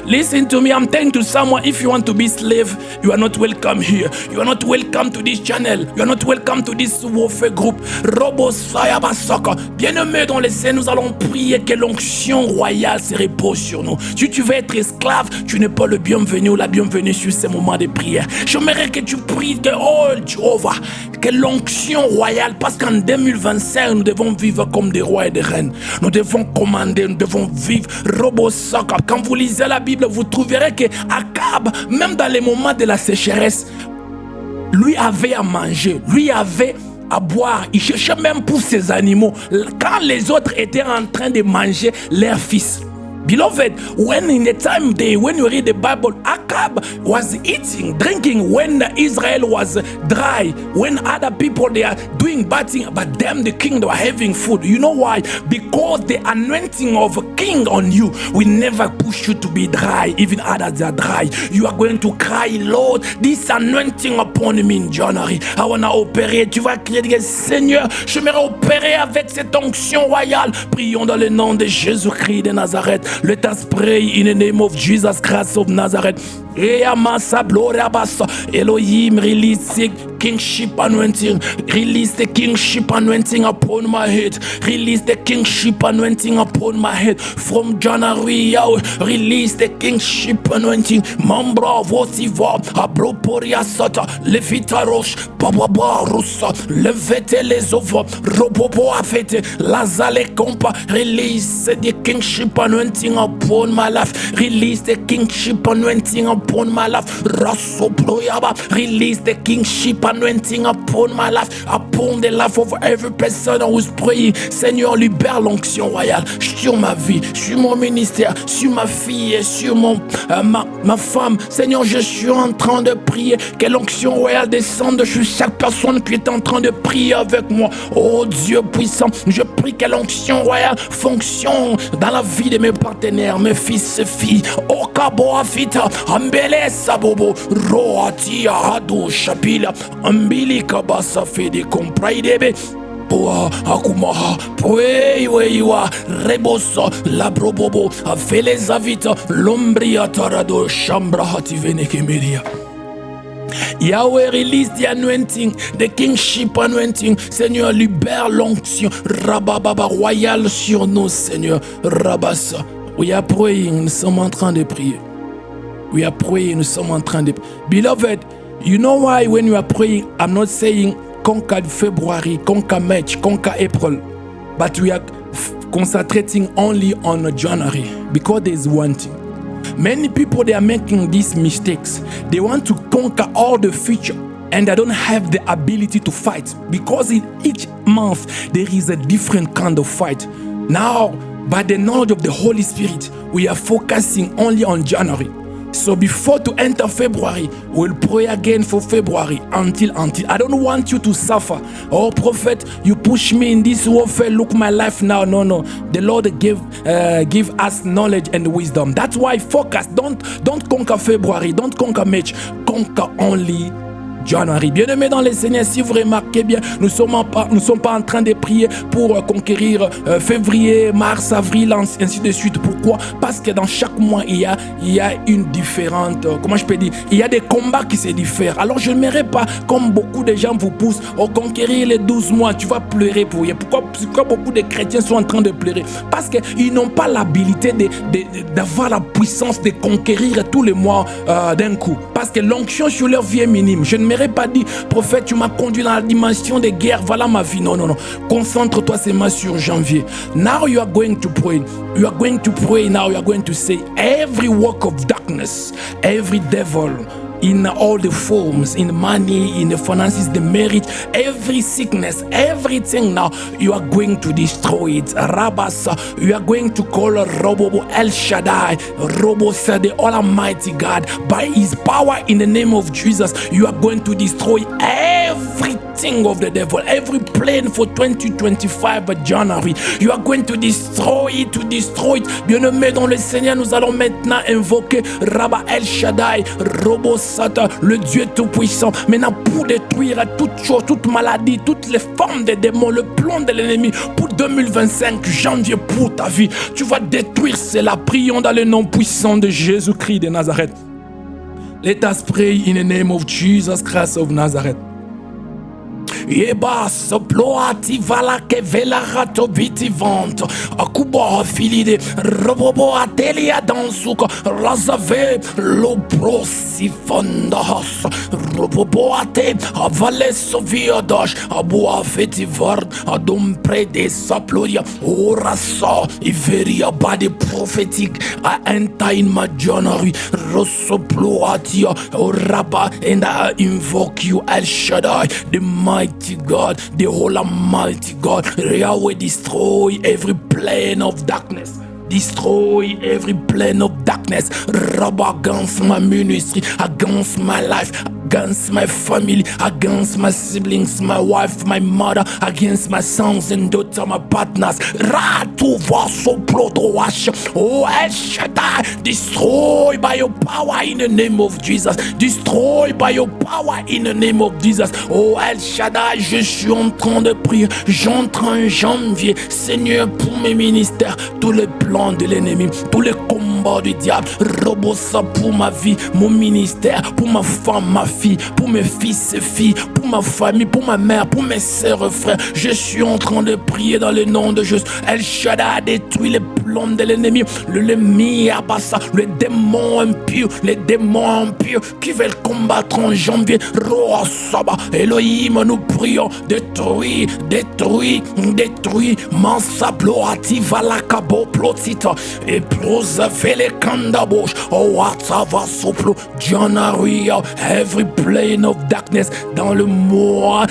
Listen to me. I'm telling to someone, if you want to be slave, you are not welcome here. You are not welcome to this channel. You are not welcome to this warfare group. Robos Fayabasaka. Bien-aimé dans les scènes, nous allons prier que l'onction royale se repose sur nous. Si tu veux être esclave, tu n'es pas le bienvenu ou la bienvenue sur ces moments de prière. J'aimerais que tu pries que, oh Jéhovah, que l'onction royale, parce qu'en 2025, nous devons vivre comme des rois et des reines. Nous devons commander, nous devons vivre. Robosaka. Quand vous lisez la Bible, vous trouverez que Akab, même dans les moments de la sécheresse, lui avait à manger, lui avait à boire. Il cherchait même pour ses animaux. Quand les autres étaient en train de manger leurs fils. Beloved, when in the time when you read the Bible, Akab was eating, drinking when Israel was dry, when other people they are doing bad things, but them the king they were having food. You know why? Because the anointing of a king on you will never push you to be dry, even others are dry. You are going to cry, Lord, this anointing upon me in January. I want to opérer. Tu vas crier, Seigneur, je m'aimerais opérer avec cette onction royale. Prions dans le nom de Jésus-Christ de Nazareth. Let us pray in the name of Jesus Christ of Nazareth. Elohim, release the kingship anointing. Release the kingship anointing upon my head. Release the kingship anointing upon my head. From January, release the kingship anointing. Mambra votiva, abroporia sata, levita roche, bababa russa, levete les over, robobo afete, lazale compa. Release the kingship anointing upon my life. Release the kingship anointing upon my life. Release the kingship anointing upon my life, upon the life of every person who is praying. Seigneur, libère l'onction royale sur ma vie, sur mon ministère, sur ma fille et sur ma femme. Seigneur, je suis en train de prier que l'onction royale descende sur chaque personne qui est en train de prier avec moi. Oh Dieu puissant, je prie que l'onction royale fonctionne dans la vie de mes partenaires, mes fils et filles. Oh Kabo Afita, Ambele Sabobo, Roatia Hado Shapila, Ambili Kabasa Fede Compraidebe. Akumaha, Pueiwa, Reboso, Labrobobo, Afeles Avita, Lombria Tarado, Shambra Hativenekemeria. Yahweh, release the anointing, the kingship anointing. Seigneur, libère l'onction. Rabababa royal sur nous, Seigneur. Rabassa. We are praying, nous sommes en train de prier. We are praying, nous sommes en train de... Beloved, you know why when you are praying, I'm not saying conquer February, conquer March, conquer April, but we are concentrating only on January because there's one thing. Many people, they are making these mistakes. They want to conquer all the future and they don't have the ability to fight because in each month there is a different kind of fight. Now, by the knowledge of the Holy Spirit, we are focusing only on January. So before to enter February, we'll pray again for February until. I don't want you to suffer. Oh, prophet, you push me in this warfare. Look my life now. No. The Lord give us knowledge and wisdom. That's why focus. Don't conquer February. Don't conquer March. Conquer only January. Bien-aimés dans les Seigneurs, si vous remarquez bien, nous ne sommes pas en train de prier pour conquérir février, mars, avril, ainsi de suite. Pourquoi? Parce que dans chaque mois, il y a une différente, comment je peux dire, il y a des combats qui se diffèrent. Alors je n'aimerais pas, comme beaucoup de gens vous poussent, conquérir les 12 mois, tu vas pleurer pour rien. Pourquoi beaucoup de chrétiens sont en train de pleurer? Parce qu'ils n'ont pas l'habilité d'avoir la puissance de conquérir tous les mois d'un coup. Parce que l'onction sur leur vie est minime. Je ne m'aurais pas dit, prophète, tu m'as conduit dans la dimension des guerres, voilà ma vie. Non. Concentre-toi seulement sur janvier. Now you are going to pray. You are going to pray now. You are going to say, every work of darkness, every devil, in all the forms, in money, in the finances, the marriage, every sickness, everything now, you are going to destroy it. Rabasa, you are going to call Robo El Shaddai, Robo said the Almighty God, by his power in the name of Jesus, you are going to destroy everything of the devil, every plan for 2025 January, you are going to destroy it, Bien-aimé dans le Seigneur, nous allons maintenant invoquer Rabba El Shaddai, Robo Satan, le Dieu tout-puissant, maintenant pour détruire toute chose, toute maladie, toutes les formes des démons, le plan de l'ennemi pour 2025, janvier pour ta vie. Tu vas détruire cela. Prions dans le nom puissant de Jésus-Christ de Nazareth. Let us pray in the name of Jesus Christ of Nazareth. Yeba soploati vala ke vela rato vitivante akuba filide robobo atelia dansuka razave lo prosifondas robobo ate avale soviodash abua fetivard adom prede saploria orasa iveria body prophetic I enter in my January rosoploatia oraba and I invoke you El Shaddai, the mighty God, the whole Almighty God. Yahweh, destroy every plan of darkness. Destroy every plan of darkness. Rub against my ministry, against my life, against my family, against my siblings, my wife, my mother, against my sons and daughters, my partners. Ratu vaso wash. Oh, El Shaddai, destroy by your power in the name of Jesus. Destroy by your power in the name of Jesus. Oh, El Shaddai, je suis en train de prier. J'entre en janvier, Seigneur, pour mes ministères, tous les plans de l'ennemi, tous les combats du diable, Robosa pour ma vie, mon ministère, pour ma femme, ma fille, pour mes fils et filles, pour ma famille, pour ma mère, pour mes sœurs et frères. Je suis en train de prier dans le nom de Jésus. El Shaddai a détruit les plans de l'ennemi, l'ennemi Abassa, les démons impurs qui veulent combattre en janvier. Roa Saba, Elohim, nous prions, détruis, Mansabloati Valakabo Plotita, et Plosa Vele Kandabosh, oh Watava Soplo, January, every plane of darkness, dans le mois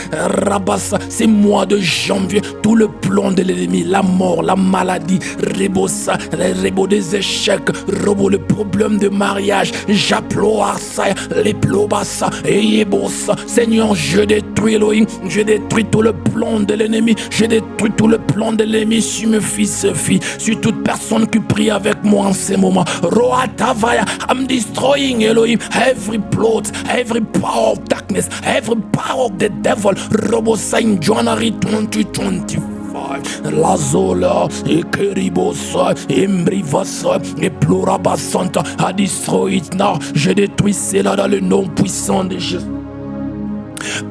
Rabassa, c'est mois de janvier, tout le plan de l'ennemi, la mort, la maladie, Rebosa, les rebos des échecs, Robo, le problème de mariage, Japloasa, les plobassa, et Yebosa, Seigneur, je détruis Elohim, je détruis tout le plan de l'ennemi, je détruis tout le plan de l'ennemi sur mes fils et filles, sur toute personne qui prie avec moi en ce moment. Roatavaya, I'm destroying Elohim, every plot, every power of darkness, every power of the devil. Robo Saint January 2025. La Zola, et Keribosa, et Mbrivasa, et Plorabasanta, I destroy it now. Je détruis cela dans le nom puissant de Jésus.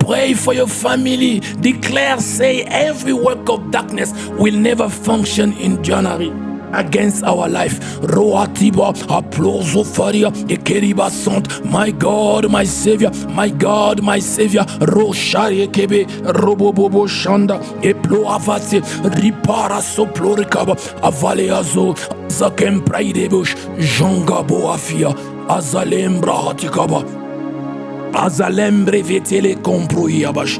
Pray for your family. Declare, say, every work of darkness will never function in January. against our life. Roatiba, Aplozofaria, Ekeriba Sant, my God, my Savior, my God, my Savior, Roshari Kebe, Robobobo Shanda, Eploavate, Ripara Soploricaba, Avaleazo, Zakem Praidebush, Jangabo Afia, Azalembra Hatikaba, Azalembre Vetele Compruiabash,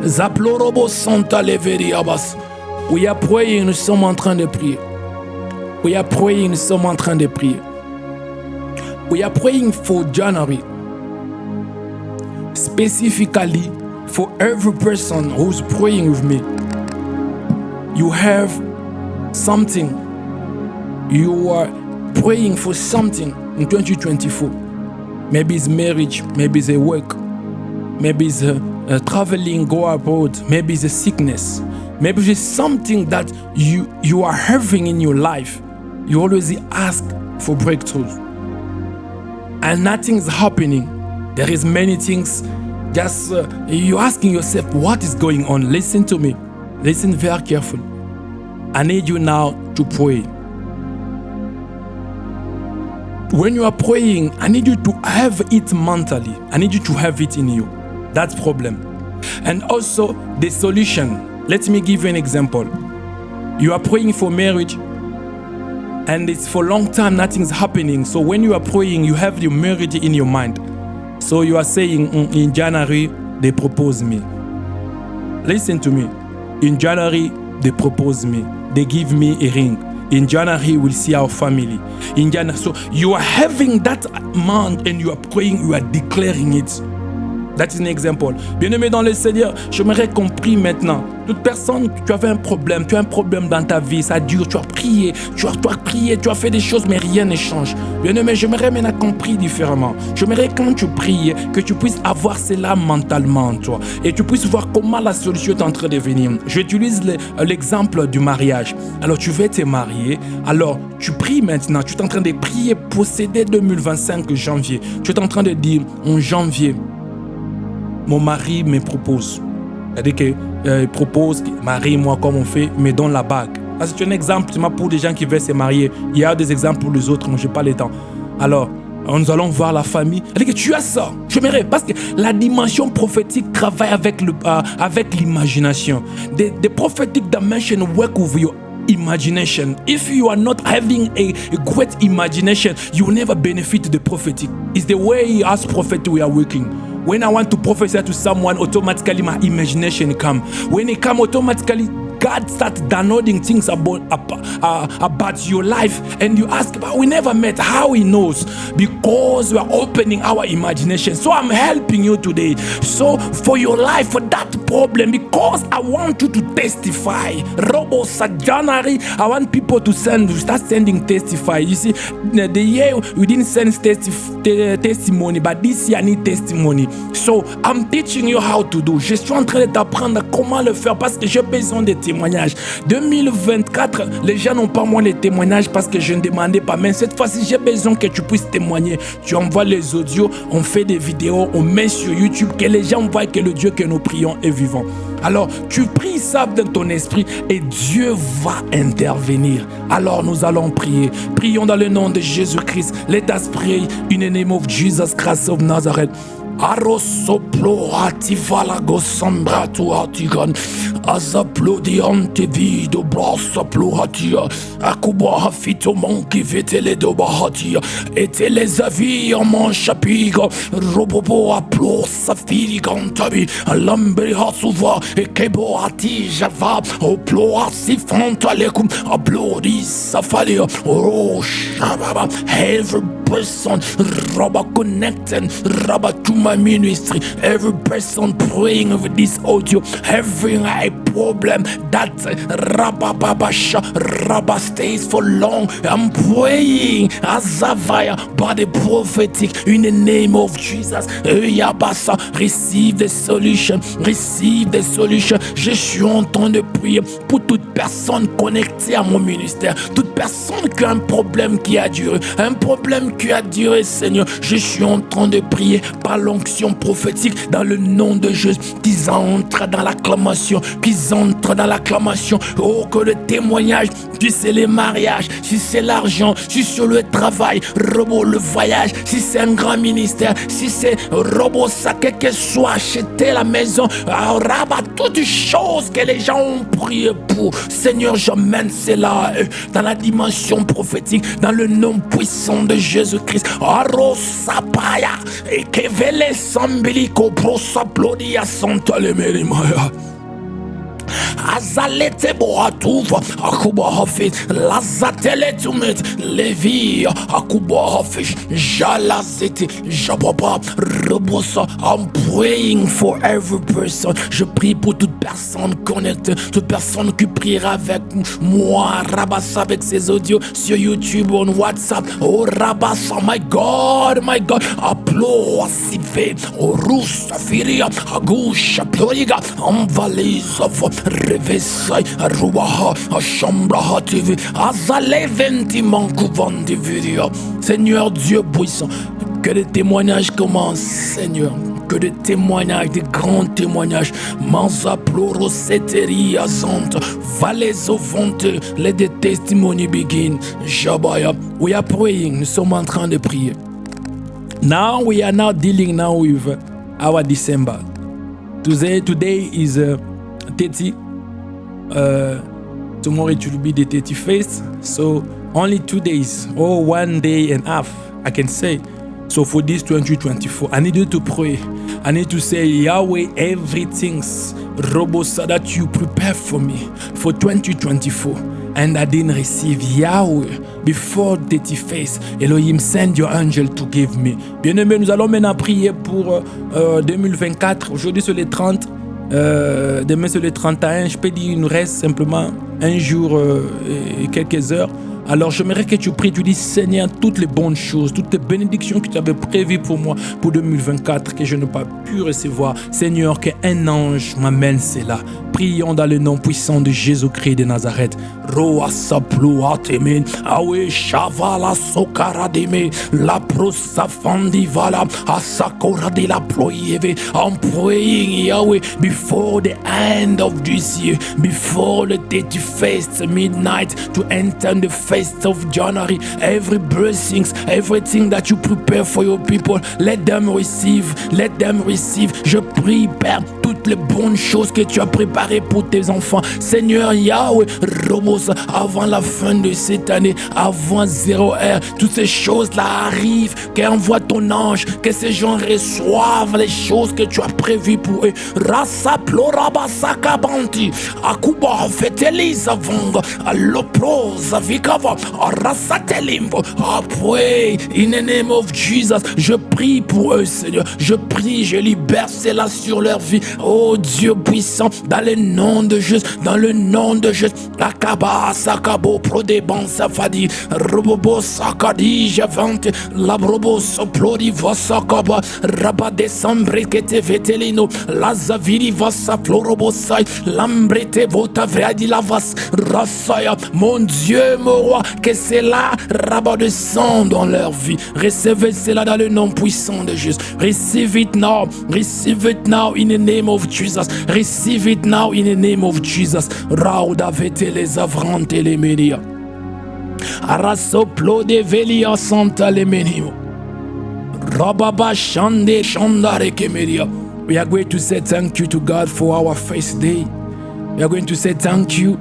Zaplorobo Santa Leveriabas. We are praying, nous sommes en train de prier. We are praying, nous sommes en train de prier. We are praying for January. Specifically for every person who's praying with me. You have something. You are praying for something in 2024. Maybe it's marriage, maybe it's a work, maybe it's a traveling, go abroad, maybe it's a sickness. Maybe it's something that you are having in your life. You always ask for breakthroughs. And nothing's happening. There is many things. Just you're asking yourself, what is going on? Listen to me. Listen very carefully. I need you now to pray. When you are praying, I need you to have it mentally. I need you to have it in you. That's the problem. And also the solution. Let me give you an example. You are praying for marriage and it's for a long time nothing's happening. So when you are praying, you have the marriage in your mind. So you are saying, in January, they propose me. Listen to me. In January, they propose me. They give me a ring. In January, we'll see our family. In January, so you are having that mind and you are praying, you are declaring it. That is un exemple. Bien-aimé dans le Seigneur, j'aimerais qu'on prie maintenant. Toute personne, tu avais un problème, tu as un problème dans ta vie, ça dure, tu as prié, tu as fait des choses, mais rien ne change. Bien-aimé, j'aimerais maintenant qu'on prie différemment. J'aimerais quand tu pries, que tu puisses avoir cela mentalement, toi, et tu puisses voir comment la solution est en train de venir. J'utilise l'exemple du mariage. Alors, tu veux te marier, alors tu pries maintenant, tu es en train de prier pour céder 2025 janvier. Tu es en train de dire, en janvier, mon mari me propose. C'est-à-dire qu'il propose, marie-moi comme on fait, me donne la bague. Ça, c'est un exemple pour des gens qui veulent se marier. Il y a des exemples pour les autres, moi je n'ai pas le temps. Alors, nous allons voir la famille. C'est-à-dire que tu as ça. J'aimerais, parce que la dimension prophétique travaille avec l'imagination. The prophetic dimension work with your imagination. If you are not having a great imagination, you will never benefit the prophetic. It's the way as prophet we are working. When I want to prophesy to someone, automatically my imagination come. When it come, automatically God starts downloading things about your life, and you ask, but we never met. How He knows? Because we are opening our imagination. So I'm helping you today. So for your life, for that problem, because I want you to testify. Robo January, I want people to start sending testify. You see, the year we didn't send testimony, but this year I need testimony. So I'm teaching you how to do. Je suis en train de t'apprendre comment le faire parce que j'ai besoin de témoignages. 2024, les gens n'ont pas moins les témoignages parce que je ne demandais pas. Mais cette fois-ci, j'ai besoin que tu puisses témoigner. Tu envoies les audios, on fait des vidéos, on met sur YouTube, que les gens voient que le Dieu que nous prions est vivant. Alors, tu pries ça dans ton esprit et Dieu va intervenir. Alors, nous allons prier. Prions dans le nom de Jésus-Christ. Let us pray in the name of Jesus Christ of Nazareth. Arosoplo ativala gosambra tu atigan azaplodi antevido brasa plohatia akuba hafito manki vetele do bahatia etele zavi amon chapiga robobo aplo safiri gantabi alambri hasuva ekebo ati java oplo asifanta lekum ablodi safalia oh shababa every person Rabba connected Rabba to my ministry, every person praying over this audio, having a problem that Rabba stays for long. I'm praying Azavaya by the prophetic in the name of Jesus. Yabasa, receive the solution, receive the solution. Je suis en train de prier pour toute personne connectée à mon ministère, toute personne qui a un problème qui a duré, un problème qui a duré, Seigneur. Je suis en train de prier par l'onction prophétique dans le nom de Jésus, qu'ils entrent dans l'acclamation, qu'ils ils entrent dans l'acclamation. Oh, que le témoignage, si c'est les mariages, si c'est l'argent, si c'est le travail, robot, le voyage, si c'est un grand ministère, si c'est robot, ça, quel que soit, acheter la maison, rabat, toutes les choses que les gens ont prié pour. Seigneur, j'emmène cela dans la dimension prophétique, dans le nom puissant de Jésus-Christ. Arosapaya, et que vele sambiliko prosaplodia santa le merimaya. Azalete boatuva akuba hafiz lazatele tumet levi akuba hafiz jalazete jababa rebosa. I'm praying for every person. Je prie pour toute personne connectée, toute personne qui priera avec moi, Rabassa, avec ses audios sur YouTube, on WhatsApp. Oh Rabassa, my God, aplo asive, orusa firia, agusha ploriga, envalisa. Revesai, Rubaha, Ashambraha TV, Azale Venti Mankuvandi Video. Seigneur Dieu puissant, que les témoignages commencent, Seigneur. Que des témoignages, des grands témoignages. Manza ploro seteri azante, valezo vonte, let the testimony begin. Jabaya, we are praying, nous sommes en train de prier. Now we are now dealing now with our December. Today is 30. Tomorrow it will be the 31st. So only 2 days or 1 day and a half, I can say. So for this 2024, I need you to pray. I need to say, Yahweh, everything's robosa that you prepare for me for 2024. And I didn't receive Yahweh before 31st. Elohim, send your angel to give me. Bien-aimés, nous allons maintenant prier pour 2024. Aujourd'hui, c'est le 30. Demain c'est le 31, je peux dire il nous reste simplement un jour et quelques heures. Alors j'aimerais que tu pries, tu dis Seigneur, toutes les bonnes choses, toutes les bénédictions que tu avais prévues pour moi pour 2024 que je n'ai pas pu recevoir. Seigneur, qu'un ange m'amène cela. Prions dans le nom puissant de Jésus-Christ de Nazareth. Roa saploa temen, awe shavala sokara deme, la prosafandi vala, asakora de la ployeve. I'm praying, Yahweh, before the end of this year, before the 31st midnight, to enter the 1st of January, every blessings, everything that you prepare for your people, let them receive, let them receive. Je prie, Père, toutes les bonnes choses que tu as préparées pour tes enfants. Seigneur Yahweh, Robos, avant la fin de cette année, avant 0 heure, toutes ces choses-là arrivent, qu'envoie ton ange, que ces gens reçoivent les choses que tu as prévues pour eux. Rasa ploraba sakabanti, akuba fetelisa vanga, alloprosa vikava, rasa telimbo. I pray in the name of Jesus. Je prie pour eux, Seigneur. Je prie, je libère cela sur leur vie. Oh Dieu puissant, dans le nom de Jésus, dans le nom de Jésus. Akaba sakabo prodeban safadi, robobo sakadi javante, la brobo soplodi vasakaba, raba desambre kete vetelino, la zaviri vasa florobosai, lambrete vota vradi lavas, rasaya. Mon Dieu, mon roi, que cela rabat de sang dans leur vie. Recevez cela dans le nom puissant de Jésus. Receive it now in the name of Jesus. Receive it now in the name of Jesus. Rauda vete les avrante les média. Arasoplo de velia santa le menimo. Rababa shande shandare kemeria. We are going to say thank you to God for our first day. We are going to say thank you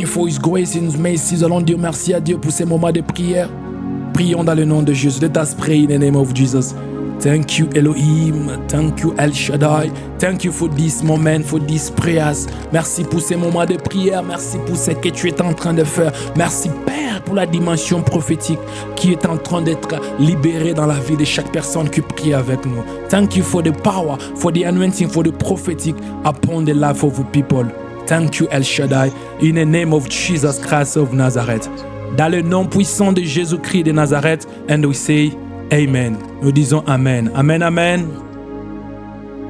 for His grace and His mercy. Nous allons dire merci à Dieu pour ces moments de prière. Prions dans le nom de Jésus. Let us pray in the name of Jesus. Thank you, Elohim. Thank you, El Shaddai. Thank you for this moment, for these prayers. Merci pour ces moments de prière. Merci pour ce que tu es en train de faire. Merci, Père, pour la dimension prophétique qui est en train d'être libérée dans la vie de chaque personne qui prie avec nous. Thank you for the power, for the anointing, for the prophetic upon the life of the people. Thank you, El Shaddai. In the name of Jesus Christ of Nazareth. Dans le nom puissant de Jésus-Christ de Nazareth. And we say, Amen. Nous disons Amen. Amen, Amen.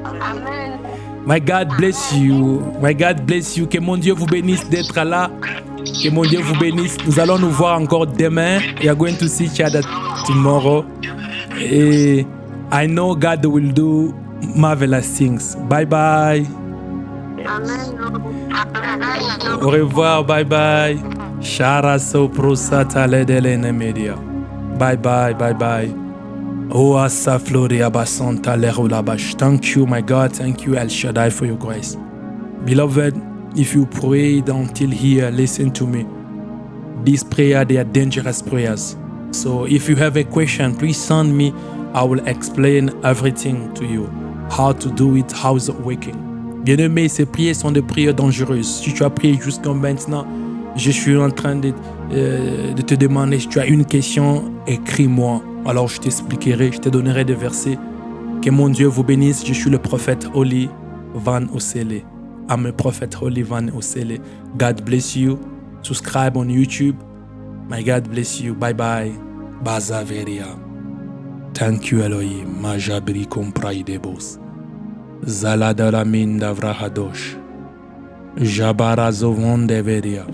Amen. My God bless you. My God bless you. Que mon Dieu vous bénisse d'être là. Que mon Dieu vous bénisse. Nous allons nous voir encore demain. We are going to see each other tomorrow. Et I know God will do marvelous things. Bye bye. Amen. Au revoir, bye bye. Shara soprosata ledelene media. Bye bye, bye bye. Oh, asa floria basanta lerulabash. Thank you, my God. Thank you, El Shaddai, for your grace. Beloved, if you prayed until here, listen to me. These prayers, they are dangerous prayers. So if you have a question, please send me. I will explain everything to you. How to do it, how is it working. Bien-aimé, ces prières sont des prières dangereuses. Si tu as prié jusqu'à maintenant, je suis en train de te demander si tu as une question, écris-moi. Alors je t'expliquerai, je te donnerai des versets. Que mon Dieu vous bénisse. Je suis le prophète Holly Van Osele. I'm a prophet Holly Van Osele. God bless you. Subscribe on YouTube. My God bless you. Bye bye. Bazaveria. Thank you Elohim. Majabri kompraidebos. Zaladalamin davrahadosh. Jabarazovon deveria.